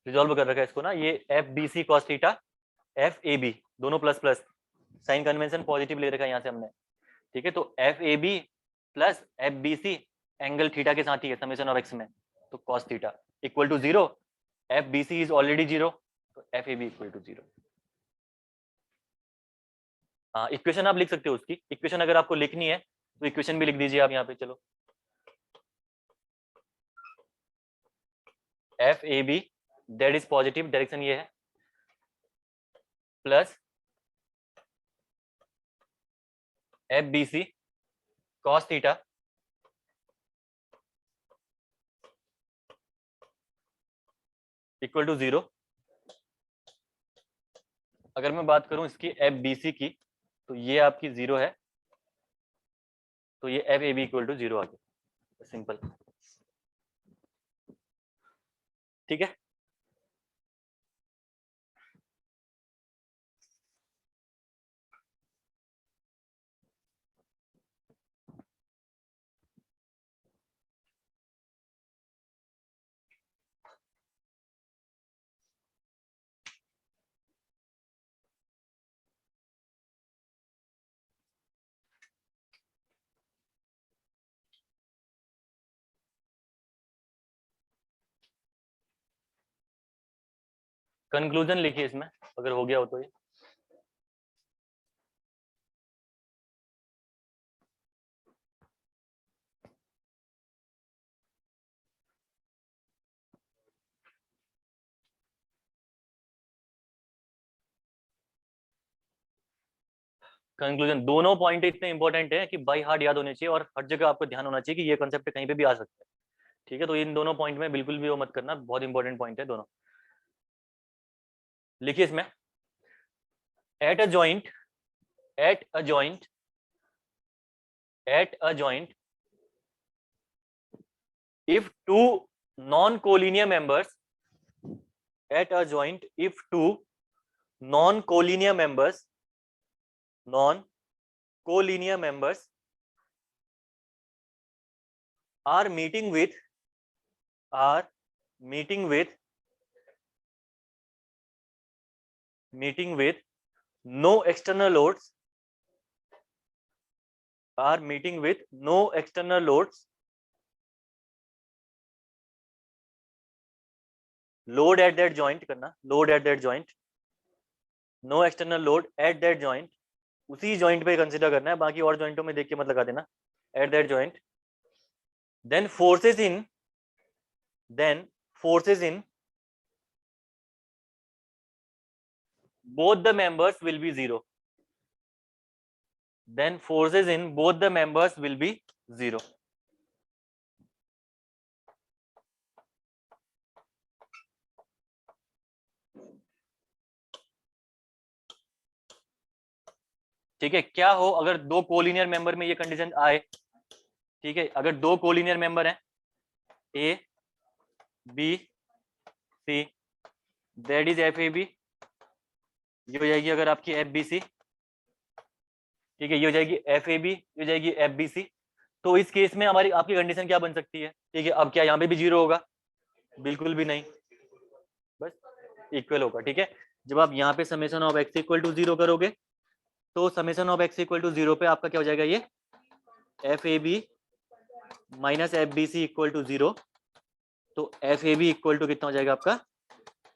रिजॉल्व कर रखा है इसको ना। ये F B C cos theta F A B दोनों plus plus, sign convention positive ले रखा है यहाँ से हमने, ठीक है। तो F A B plus F B C angle theta के साथ ही है समेशन ऑफ एक्स में, तो cos theta equal to 0, F B C is already 0, तो F A B equal to 0। हाँ, इक्वेशन आप लिख सकते हो उसकी, इक्वेशन अगर आपको लिखनी है तो इक्वेशन भी लिख दीजिए आप यहाँ पे। चलो, F A B that is positive, direction ये है, plus F B C cos theta equal to 0। अगर मैं बात करूं इसकी एफ बी सी की, तो ये आपकी 0 है, तो ये F A B equal to 0 आ गया, सिंपल, ठीक है। कंक्लूजन लिखिए इसमें अगर हो गया हो तो। ये कंक्लूजन, दोनों पॉइंट इतने इंपॉर्टेंट है कि बाई हार्ट याद होने चाहिए और हर जगह आपको ध्यान होना चाहिए कि ये कॉन्सेप्ट कहीं पे भी आ सकता है, ठीक है। तो इन दोनों पॉइंट में बिल्कुल भी वो मत करना, बहुत इंपॉर्टेंट पॉइंट है दोनों। लिखिए इसमें, at a joint at a joint at a joint if two non-collinear members at a joint, if two non-collinear members are meeting with no external loads, load at that joint करना, load at that joint, no external load at that joint, उसी joint पे consider करना है, बाकी और जॉइंटों में देख के मत लगा देना, at that joint, then forces in both the members will be 0, then forces in both the members will be 0। ठीक है, क्या हो अगर दो कोलिनियर मेंबर में ये कंडीशन आए, ठीक है। अगर दो कोलिनियर मेंबर हैं A B C, that is F A B, ये हो जाएगी अगर आपकी एफ बी सी, ठीक है। ये हो जाएगी एफ ए बी, ये हो जाएगी एफ बी सी। तो इस केस में हमारी आपकी कंडीशन क्या बन सकती है, ठीक है। अब क्या यहाँ पे भी 0 होगा? बिल्कुल भी नहीं, बस इक्वल होगा, ठीक है। जब आप यहाँ पे summation of X equal to 0 करोगे, तो summation of X equal to 0 पे आपका क्या हो जाएगा, ये F A B minus F B C equal to 0, तो F A B equal to कितना हो जाएगा आपका,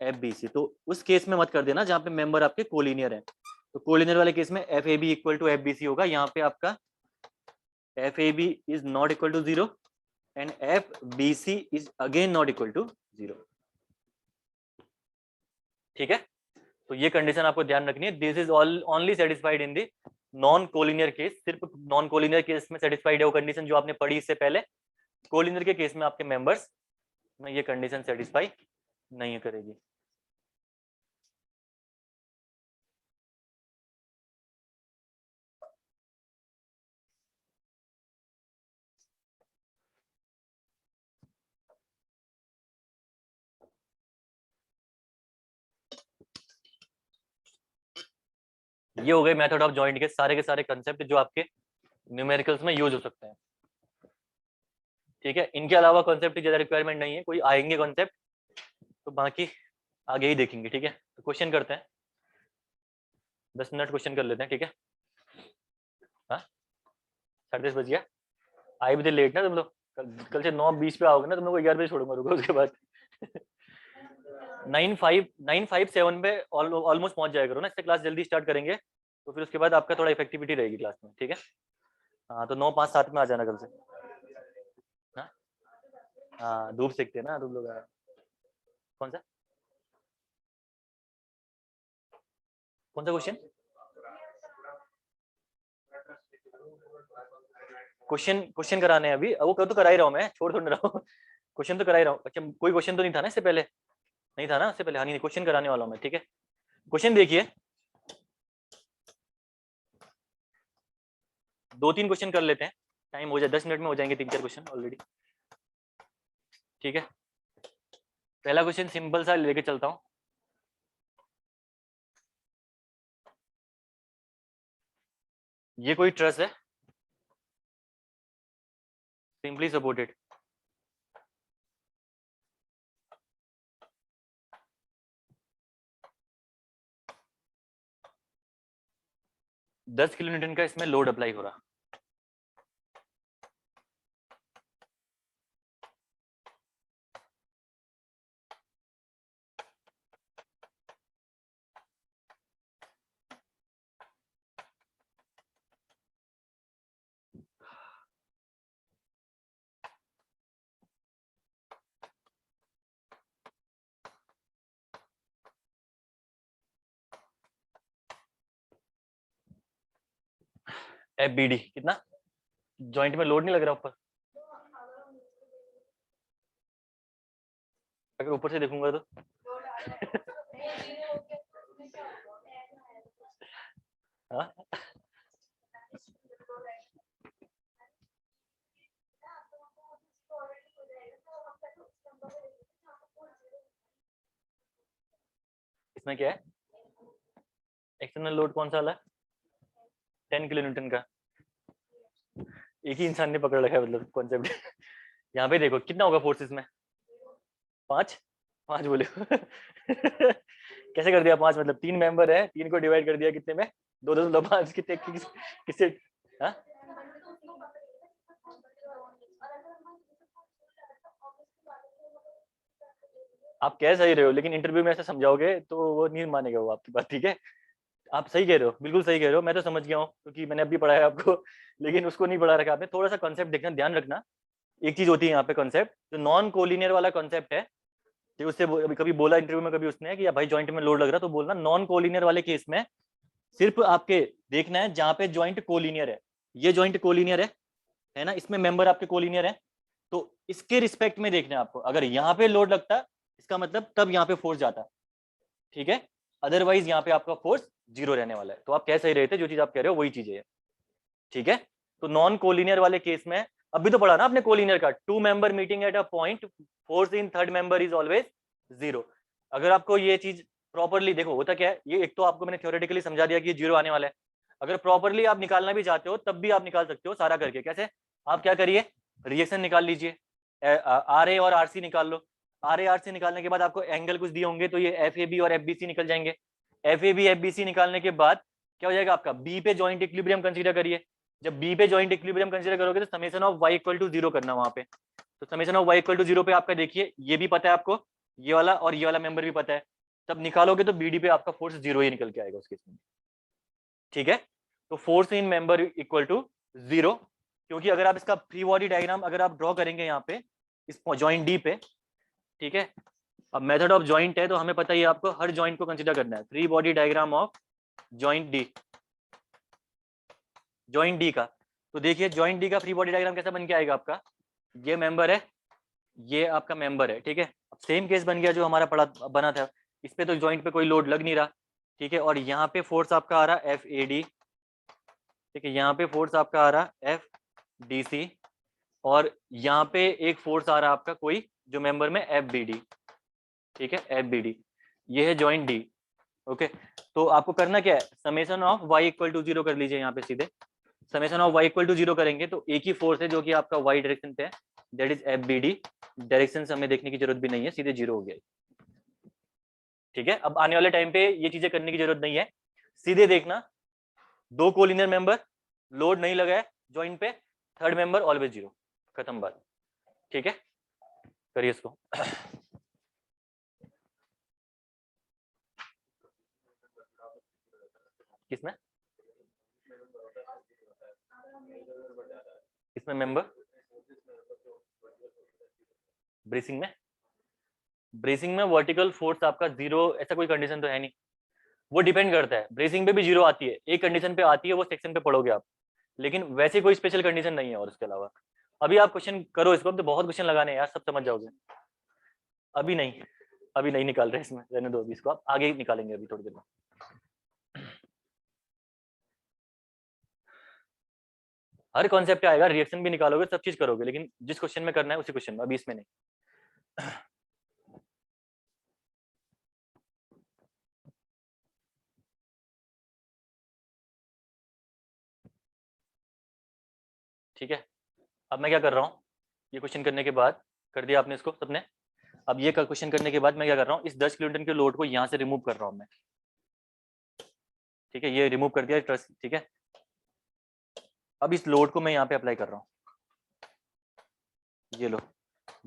एफ बी सी। तो उस केस में मत कर देना जहाँ पे मेंबर आपके कोलिनियर है, तो कोलिनियर वाले केस में F A B equal to F B C होगा। यहाँ पे आपका F A B is not equal to 0 and F B C is again not equal to 0, ठीक है। तो ये कंडीशन आपको ध्यान रखनी है, this is only satisfied in the non collinear case. सिर्फ नॉन कोलिनियर केस में सेटिस्फाइड है वो कंडीशन जो आपने पढ़ी इससे पहले। कोलिनियर के केस में आपके मेंबर्स में ये कंडीशन सेटिस्फाई नहीं करेगी। ये हो गए मेथड ऑफ जॉइंट के सारे कंसेप्ट जो आपके न्यूमेरिकल्स में यूज हो सकते हैं। ठीक है, इनके अलावा कॉन्सेप्ट की ज्यादा रिक्वायरमेंट नहीं है, कोई आएंगे कॉन्सेप्ट तो बाकी आगे ही देखेंगे। ठीक है, तो क्वेश्चन करते हैं, 10 मिनट क्वेश्चन कर लेते हैं। ठीक है, हाँ 10:30 बज गया, आई भी लेट ना तुम लोग, कल से 9:20 पे आओगे ना, तुम लोग को 11 बजे छोड़ूंगा, रुको उसके बाद 9:07 पे ऑलमोस्ट पहुंच जाया करो ना, इससे क्लास जल्दी स्टार्ट करेंगे तो फिर उसके बाद आपका थोड़ा इफेक्टिविटी रहेगी क्लास में। ठीक है, हाँ तो 9:05-07 में आ जाना कल से। हाँ हाँ, धूप सेकते हैं ना तुम लोग। कौन सा क्वेश्चन क्वेश्चन कराने हैं अभी, वो तो करा ही रहा हूँ मैं, छोड़ थोड़ा रहा हूँ क्वेश्चन तो करा ही रहा हूँ। अच्छा कोई क्वेश्चन तो नहीं था ना इससे पहले, नहीं था ना इससे पहले? हाँ नहीं, क्वेश्चन कराने वाला हूँ मैं। ठीक है, क्वेश्चन देखिए, 2-3 क्वेश्चन कर लेते हैं, टाइम हो जाए, 10 मिनट में हो जाएंगे 3-4 क्वेश्चन ऑलरेडी। ठीक है, पहला क्वेश्चन सिंपल सा लेके चलता हूँ। ये कोई ट्रस्ट है, सिंपली सपोर्टेड, $10 किलो का इसमें लोड अप्लाई हो रहा। FBD कितना, जॉइंट में लोड नहीं लग रहा ऊपर, अगर ऊपर से देखूंगा तो हाँ इसमें क्या है, एक्सटर्नल लोड कौन सा वाला है, 10 किलो का। एक ही इंसान ने पकड़ रखा है मतलब कॉन्सेप्ट यहाँ पे देखो कितना होगा फोर्स इसमें, 5 बोले कैसे कर दिया 5, मतलब 3 मेंबर है, 3 को डिवाइड कर दिया कितने में, 2-2-5 कितने किससे, हाँ आप कह सही रहे हो, लेकिन इंटरव्यू में ऐसा समझाओगे तो वो नहीं मानेगा वो आपकी बात। ठीक है, आप सही कह रहे हो, बिल्कुल सही कह रहे हो, मैं तो समझ गया हूँ क्योंकि मैंने अभी पढ़ाया आपको लेकिन उसको नहीं पढ़ा रखा आपने। थोड़ा सा कॉन्सेप्ट देखना, ध्यान रखना, एक चीज होती है यहाँ पे कॉन्सेप्ट, जो नॉन कोलिनियर वाला कॉन्सेप्ट है, तो उससे कभी बोला इंटरव्यू में कभी उसने कि भाई जॉइंट में लोड लग रहा, तो बोलना नॉन कोलिनियर वाले केस में सिर्फ आपके देखना है जहां पे जॉइंट कोलिनियर है, ये जॉइंट कोलिनियर है ना, इसमें मेंबर आपके कोलिनियर है, तो इसके रिस्पेक्ट में देखना है आपको। अगर यहाँ पे लोड लगता इसका मतलब तब यहाँ पे फोर्स जाता, ठीक है, अदरवाइज यहाँ पे आपका फोर्स 0 रहने वाला है। तो आप कह सही रहे थे, जो चीज आप कह रहे हो वही चीज है। ठीक है, तो नॉन कोलिनियर वाले केस में अभी तो पढ़ा ना आपने कोलिनियर का, 2 member meeting at a point, force in third member is always 0। अगर आपको ये चीज प्रॉपरली देखो, होता क्या है, ये एक तो आपको मैंने थ्योरेटिकली समझा दिया कि 0 आने वाला है, अगर प्रॉपरली आप निकालना भी चाहते हो तब भी आप निकाल सकते हो सारा करके। कैसे, आप क्या करिए, रिएक्शन निकाल लीजिए, RA और RC निकाल लो, RA RC निकालने के बाद आपको एंगल कुछ दिए होंगे, तो ये FAB और FBC निकल जाएंगे। FAB FBC निकालने के बाद क्या हो जाएगा आपका, B पे जॉइंट इक्विलिब्रियम कंसीडर करिए, जब B पे जॉइंट इक्विलिब्रियम कंसीडर करोगे तो summation of y equal to 0 करना वहां पे, तो summation of y equal to 0 पे आपका देखिए ये भी पता है आपको, ये वाला और ये वाला मेंबर भी पता है, तब निकालोगे तो BD पे आपका फोर्स 0 ही निकल के आएगा उसके इसमें। ठीक है, तो force in member equal to 0, क्योंकि अगर आप इसका फ्री बॉडी डायग्राम अगर आप ड्रॉ करेंगे यहाँ पे इस जॉइंट डी पे, ठीक है, अब मेथड ऑफ जॉइंट है तो हमें पता ही है आपको हर जॉइंट को कंसीडर करना है। Free body diagram of joint D, joint D का। तो देखिए जॉइंट डी का फ्री बॉडी डायग्राम कैसा बन के आएगा आपका, ये मेंबर है, ये आपका मेंबर है, ठीक है। अब सेम केस बन गया जो हमारा पड़ा बना था, इस पे तो जॉइंट पे कोई लोड लग नहीं रहा, ठीक है। और यहाँ पे फोर्स आपका आ रहा है एफ ए डी, ठीक है, यहाँ पे फोर्स आपका आ रहा है एफ डी सी, और यहाँ पे एक फोर्स आ रहा है आपका कोई जो मेंबर में एफ बी डी, ठीक है, एफ बी डी, ये है जॉइंट डी। ओके, तो आपको करना क्या है, summation of y equal to 0 कर लीजिए यहाँ पे सीधे। Summation of y equal to 0 करेंगे तो एक ही फोर्स है जो कि आपका y डायरेक्शन पे है, that is F B D. Direction हमें देखने की जरूरत भी नहीं है, सीधे 0 हो गया, ठीक है। अब आने वाले टाइम पे ये चीजें करने की जरूरत नहीं है, सीधे देखना, दो कोलिनियर मेंबर, लोड नहीं लगा है जॉइंट पे, थर्ड मेंबर ऑलवेज 0, खत्म बात, ठीक है। करिए इसको। किसमें, किसमें मेंबर, ब्रेसिंग में, ब्रेसिंग में वर्टिकल फोर्स आपका 0, ऐसा कोई कंडीशन तो है नहीं, वो डिपेंड करता है। ब्रेसिंग पे भी 0 आती है, एक कंडीशन पे आती है, वो सेक्शन पे पढ़ोगे आप, लेकिन वैसे कोई स्पेशल कंडीशन नहीं है। और उसके अलावा अभी आप क्वेश्चन करो इसको, अब तो बहुत क्वेश्चन लगाने हैं यार, सब समझ जाओगे। अभी नहीं, अभी नहीं निकाल रहे इसमें, रहने दो, अभी इसको आप आगे निकालेंगे अभी थोड़ी देर में। हर कॉन्सेप्ट आएगा, रिएक्शन भी निकालोगे, सब चीज करोगे, लेकिन जिस क्वेश्चन में करना है उसी क्वेश्चन में, अभी इसमें नहीं। ठीक है, अब मैं क्या कर रहा हूँ, ये क्वेश्चन करने के बाद, कर दिया आपने इसको सबने, अब ये क्वेश्चन करने के बाद मैं क्या कर रहा हूँ, इस 10 किलोन्यूटन के लोड को यहाँ से रिमूव कर रहा हूँ मैं, ठीक है, ये रिमूव कर दिया ट्रस, ठीक है। अब इस लोड को मैं यहाँ पे अप्लाई कर रहा हूँ, ये लो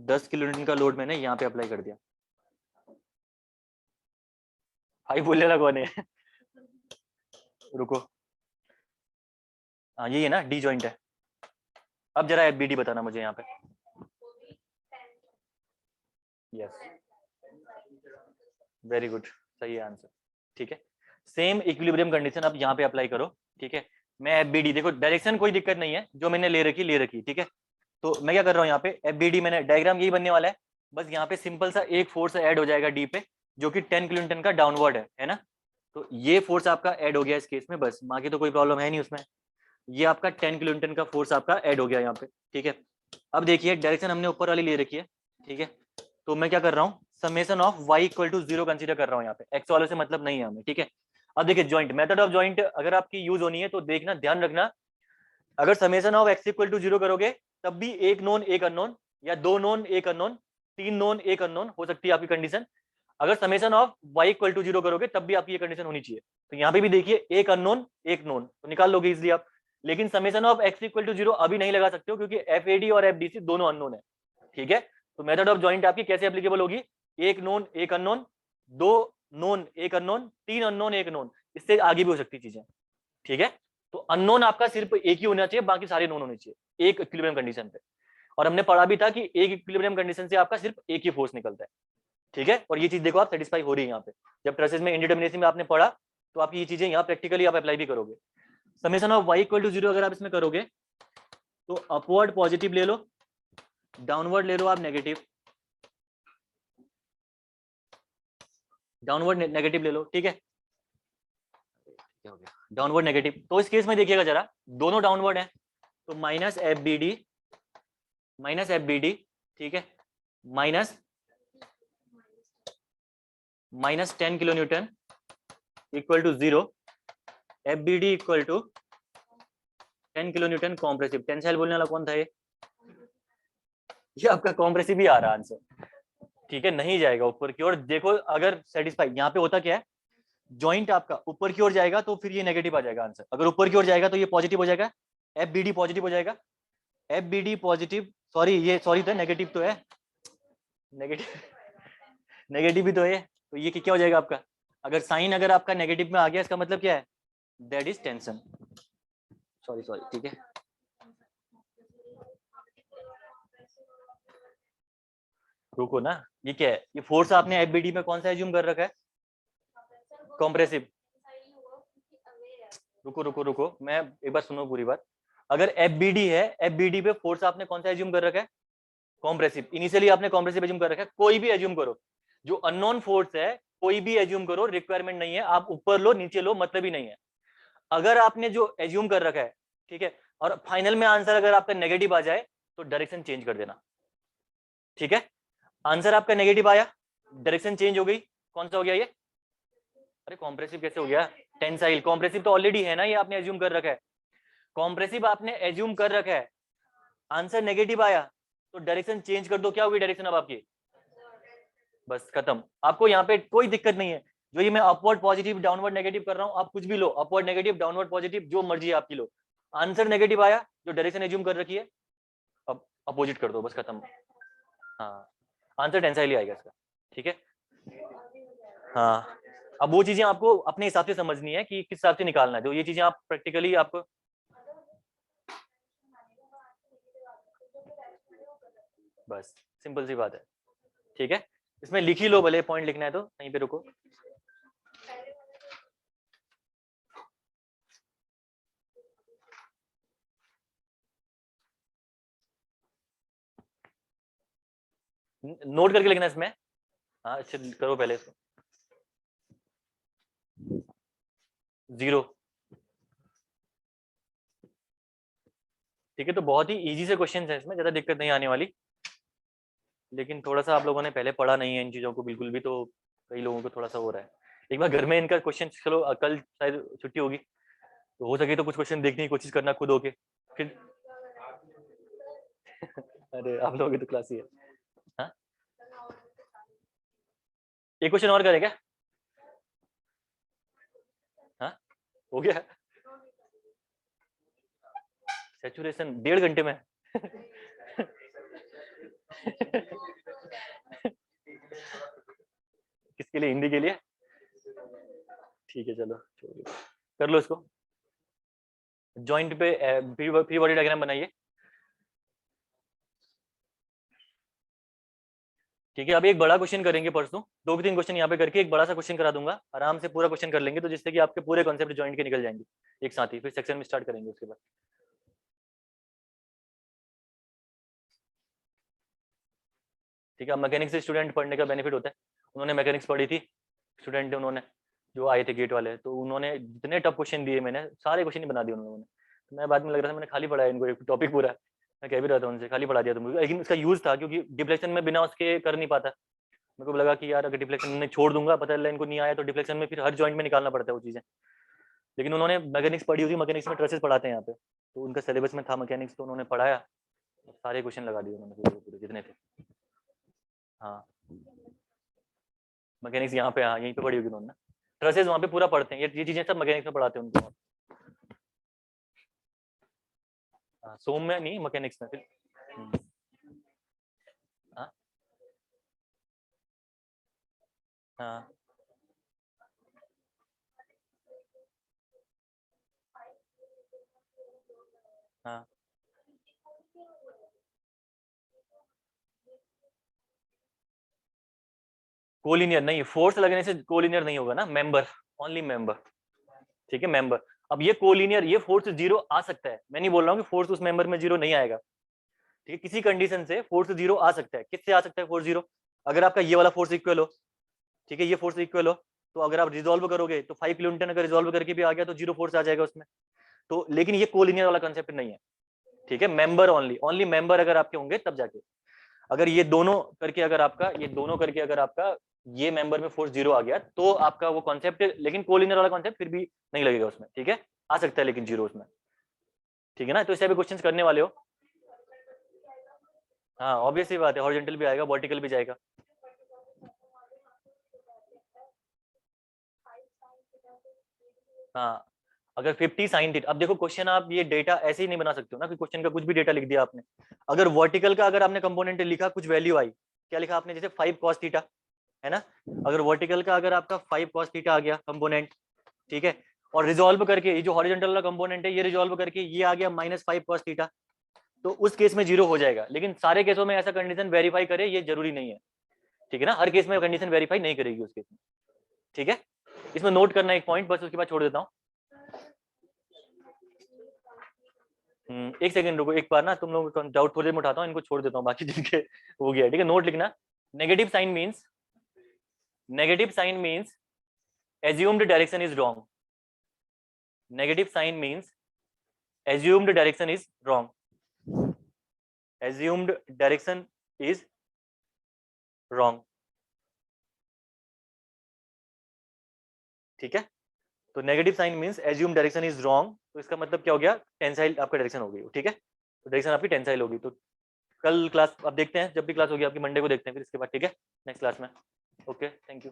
10 किलोन्यूटन का लोड मैंने यहाँ पे अप्लाई कर दिया। भाई बोलने लगा कौन है? रुको, हाँ यही है ना, डी जॉइंट है। अब जरा एफ बी डी बताना मुझे यहाँ पे। यस, वेरी गुड, सही है आंसर, ठीक है। सेम इक्विलिब्रियम कंडीशन अब यहाँ पे अप्लाई करो, ठीक है। मैं एफ बी डी, देखो डायरेक्शन कोई दिक्कत नहीं है, जो मैंने ले रखी, ठीक है। तो मैं क्या कर रहा हूँ यहाँ पे, एफ बी डी मैंने डायग्राम यही बनने वाला है, बस यहाँ पे सिंपल सा एक फोर्स ऐड हो जाएगा डी पे, जो कि 10 किलोन्यूटन का डाउनवर्ड है ना। तो ये फोर्स आपका ऐड हो गया इस केस में, बस बाकी तो कोई प्रॉब्लम है नहीं उसमें। ये आपका 10 किलोन्यूटन का फोर्स आपका ऐड हो गया यहाँ पे, ठीक है। अब देखिए डायरेक्शन हमने ऊपर वाली ले रखी है, ठीक है। तो मैं क्या कर रहा हूँ, summation of y equal to 0 consider कर रहा हूँ यहाँ पे, x वाले से मतलब नहीं है हमें, ठीक है। अब देखिए जॉइंट, मेथड ऑफ जॉइंट अगर आपकी यूज होनी है तो देखना, ध्यान रखना, अगर summation of x equal to 0 करोगे तब भी एक नोन एक अननोन, या दो नोन एक अननोन, तीन नोन एक अननोन हो सकती है आपकी कंडीशन। अगर summation of y equal to 0 करोगे तब भी आपकी ये कंडीशन होनी चाहिए। तो यहाँ पे भी देखिए एक अननोन एक नोन, तो निकाल लोगे इजिली आप। लेकिन summation of x equal to 0 अभी नहीं लगा सकते हो, क्योंकि एफ ए डी और एफ डी सी दोनों अननोन है, ठीक है। तो मेथड ऑफ जॉइंट आपकी कैसे एप्लीकेबल होगी, एक नोन एक अननोन, दो नोन एक अननोन, तीन अननोन एक नोन, इससे आगे भी हो सकती चीजें, ठीक है। तो अननोन आपका सिर्फ एक ही होना चाहिए, बाकी सारे नोन होने चाहिए एक इक्विलिब्रियम कंडीशन पे। और हमने पढ़ा भी था कि एक इक्विलिब्रियम कंडीशन से आपका सिर्फ एक ही फोर्स निकलता है, ठीक है। और ये चीज देखो आप सेटिस्फाई हो रही है यहाँ पे, जब ट्रेसेस में इंडिटरमिनेसी में आपने पढ़ा तो आपकी ये चीजें यहाँ प्रैक्टिकली आप अप्लाई भी करोगे। Summation of y equal to 0 अगर आप इसमें करोगे तो अपवर्ड पॉजिटिव ले लो, डाउनवर्ड ले लो आप नेगेटिव, डाउनवर्ड नेगेटिव ले लो, ठीक है। क्या हो गया, डाउनवर्ड नेगेटिव, तो इस केस में देखिएगा जरा, दोनों डाउनवर्ड है, तो minus F B D, minus F B D, ठीक है, minus minus 10 kilo newton equal to 0, F B D equal to 10 kilo newton compressive. Tensile बोलने वाला कौन था ये आपका कॉम्प्रेसिव ही आ रहा आंसर, ठीक है, नहीं जाएगा ऊपर की ओर। देखो अगर सेटिस्फाई, यहाँ पे होता क्या है, जॉइंट आपका ऊपर की ओर जाएगा तो फिर ये नेगेटिव आ जाएगा आंसर, अगर ऊपर की ओर जाएगा तो ये पॉजिटिव हो जाएगा, एफ बी डी पॉजिटिव हो जाएगा, F B D positive, sorry ये सॉरी था, नेगेटिव तो है, नेगेटिव नेगेटिव भी तो है, तो ये क्या हो जाएगा आपका, अगर साइन अगर आपका नेगेटिव में आ गया इसका मतलब क्या है, that is tension, sorry sorry, ठीक है। रुको ना, ये क्या है, ये फोर्स आपने एफबीडी में कौन सा एज्यूम कर रखा है, कॉम्प्रेसिव। रुको रुको रुको, मैं एक बार सुनो पूरी बात। अगर एफबीडी है, एफबीडी पे फोर्स आपने कौन सा एज्यूम कर रखा है, कॉम्प्रेसिव। इनिशियली आपने कॉम्प्रेसिव एज्यूम कर रखा है, कोई भी एज्यूम करो, जो अननोन फोर्स है कोई भी एज्यूम करो, रिक्वायरमेंट नहीं है, आप ऊपर लो नीचे लो, मतलब ही नहीं है। अगर आपने जो एज्यूम कर रखा है, ठीक है, और फाइनल में आंसर अगर आपका नेगेटिव आ जाए तो डायरेक्शन चेंज कर देना, ठीक है। आंसर आपका नेगेटिव आया, डायरेक्शन चेंज हो गई, कौन सा हो गया ये, अरे कॉम्प्रेसिव कैसे हो गया, टेंसाइल। कॉम्प्रेसिव तो ऑलरेडी है ना, ये आपने एज्यूम कर रखा है, कॉम्प्रेसिव आपने एज्यूम कर रखा है, आंसर नेगेटिव आया तो डायरेक्शन चेंज कर दो, क्या होगी डायरेक्शन अब आपकी, बस खत्म। आपको यहाँ पे कोई दिक्कत नहीं है, जो ये मैं अपवर्ड पॉजिटिव डाउनवर्ड नेगेटिव कर रहा हूँ, आप कुछ भी लो, अपवर्ड नेगेटिव डाउनवर्ड पॉजिटिव जो मर्जी आपकी लो, आंसर नेगेटिव आया, जो डायरेक्शन एज्यूम कर रखी है अब अपोजिट कर दो, बस खत्म। हाँ, आंसर टेंसाइल ही आएगा इसका, ठीक है। हाँ, अब वो चीजें आपको अपने हिसाब से समझनी है कि किस हिसाब से निकालना है, जो ये चीजें आप प्रैक्टिकली आपको, बस सिंपल सी बात है, ठीक है। इसमें लिख ही लो, भले पॉइंट लिखना है तो कहीं पे रुको। नोट करके लिखना इसमें। हाँ, अच्छा करो पहले इसको, 0, ठीक है। तो बहुत ही इजी से क्वेश्चन है, इसमें ज्यादा दिक्कत नहीं आने वाली, लेकिन थोड़ा सा आप लोगों ने पहले पढ़ा नहीं है इन चीजों को बिल्कुल भी, तो कई लोगों को थोड़ा सा हो रहा है। एक बार घर में इनका क्वेश्चन, चलो कल शायद छुट्टी होगी तो हो सके तो कुछ क्वेश्चन देखने की कोशिश करना खुद होके फिर। अरे आप लोगों की तो क्लास ही है। हाँ, एक क्वेश्चन और करें क्या, हाँ हो गया, सैचुरेशन 1.5 घंटे में। किसके लिए, हिंदी के लिए, ठीक है चलो छोड़िए, कर लो इसको। जॉइंट पे फ्री बॉडी डायग्राम बनाइए, ठीक है। अभी एक बड़ा क्वेश्चन करेंगे परसों, 2-3 क्वेश्चन यहाँ पे करके एक बड़ा सा क्वेश्चन करा दूंगा, आराम से पूरा क्वेश्चन कर लेंगे, तो जिससे कि आपके पूरे कॉन्सेप्ट जॉइंट के निकल जाएंगे एक साथ ही, फिर सेक्शन में स्टार्ट करेंगे उसके बाद। ठीक है, मैकेनिक्स से स्टूडेंट पढ़ने का बेनिफिट होता है, उन्होंने मैकेनिक्स पढ़ी थी स्टूडेंट, उन्होंने जो आए थे गेट वाले, तो उन्होंने जितने टफ क्वेश्चन दिए, मैंने सारे क्वेश्चन ही बना दिए उन्होंने। तो मैं बाद में लग रहा था मैंने खाली पढ़ा है इनको एक टॉपिक पूरा, मैं कह भी रहा था उनसे खाली पढ़ा दिया तुमको, लेकिन इसका यूज था, क्योंकि डिफ्लेक्शन में बिना उसके कर नहीं पाता। मेरे को लगा कि यार अगर डिफ्लेक्शन में छोड़ दूंगा, पता चला इनको नहीं आया, तो डिफ्लेक्शन में फिर हर जॉइंट में निकालना पड़ता है वो चीजें। लेकिन उन्होंने मैकेनिक्स पढ़ी हुई, मैकेनिक्स में ट्रेसेस पढ़ाते हैं यहाँ पे, तो उनका सिलेबस में था मैकेनिक्स, तो उन्होंने पढ़ाया, सारे क्वेश्चन लगा दिए उन्होंने पूरे पूरे जितने थे। हाँ, मैकेनिक्स यहाँ पे, हाँ यहीं पे पढ़ी होगी उन्होंने, ट्रेसेस वहाँ पे पूरा पढ़ते हैं, ये चीजें सब मैकेनिक्स में पढ़ाते हैं उनको। हाँ, सोम में नहीं, मैकेनिक्स में फिर। हाँ हाँ हाँ, कोलिनियर नहीं, फोर्स लगने से कोलिनियर नहीं होगा ना, मेंबर, ओनली मेंबर, ठीक है मेंबर। अब ये कोलिनियर, ये फोर्स 0 आ सकता है, मैं नहीं बोल रहा हूँ कि फोर्स उस मेंबर में 0 नहीं आएगा, ठीक है, किसी कंडीशन से फोर्स 0 आ सकता है। किससे आ सकता है फोर्स 0, अगर आपका ये वाला फोर्स इक्वल हो, ठीक है, ये फोर्स इक्वल हो, तो अगर आप रिजोल्व करोगे तो 5 किलोन्यूटन अगर रिजोल्व करके भी आ गया तो 0 फोर्स आ जाएगा उसमें। तो लेकिन ये कोलिनियर वाला कंसेप्ट नहीं है, ठीक है, मेंबर ओनली, ओनली मेंबर अगर आपके होंगे तब जाके, अगर ये दोनों करके अगर आपका, ये दोनों करके अगर आपका ये मेंबर में फोर्स 0 आ गया तो आपका वो कॉन्सेप्ट, लेकिन कोलिनियर वाला कॉन्सेप्ट फिर भी नहीं लगेगा उसमें, ठीक है, आ सकता है लेकिन 0 उसमें, ठीक है ना। तो इससे भी क्वेश्चंस करने वाले हो। हाँ ऑब्वियस ही बात है, हॉरिजॉन्टल भी आएगा, वर्टिकल भी जाएगा। हाँ, अगर 50 साइन थीटा, अब देखो क्वेश्चन आप ये डेटा ऐसे ही नहीं बना सकते हो ना कि क्वेश्चन का कुछ भी डेटा लिख दिया आपने। अगर वर्टिकल का अगर आपने कंपोनेंट लिखा, कुछ वैल्यू आई, क्या लिखा आपने, जैसे 5 cos थीटा है ना, अगर वर्टिकल का अगर आपका 5 cos थीटा आ गया कंपोनेंट, ठीक है, और रिजोल्व करके ये जो हॉरिजॉन्टल वाला कंपोनेंट है ये रिजोल्व करके ये आ गया -5 cos थीटा, तो उस केस में 0 हो जाएगा, लेकिन सारे केसों में ऐसा कंडीशन वेरीफाई करे ये जरूरी नहीं है, ठीक है ना, हर केस में कंडीशन वेरीफाई नहीं करेगी उस केस में, ठीक है। इसमें नोट करना एक पॉइंट, बस उसके बाद छोड़ देता हूँ। एक सेकंड रुको, एक बार ना तुम लोगों का डाउट थोड़े में उठाता हूँ, इनको छोड़ देता हूँ बाकी जिनके हो गया, ठीक है। नोट लिखना, negative sign means assumed direction is wrong. Negative sign means assumed direction is wrong. Assumed direction is wrong. ठीक है, तो negative sign means assume direction is wrong, तो इसका मतलब क्या हो गया, टेंसाइल आपका डायरेक्शन हो गई, ठीक है, तो डायरेक्शन आपकी टेंसाइल होगी। तो कल क्लास अब देखते हैं, जब भी क्लास होगी आपकी मंडे को देखते हैं फिर इसके बाद, ठीक है, नेक्स्ट क्लास में। Okay, thank you.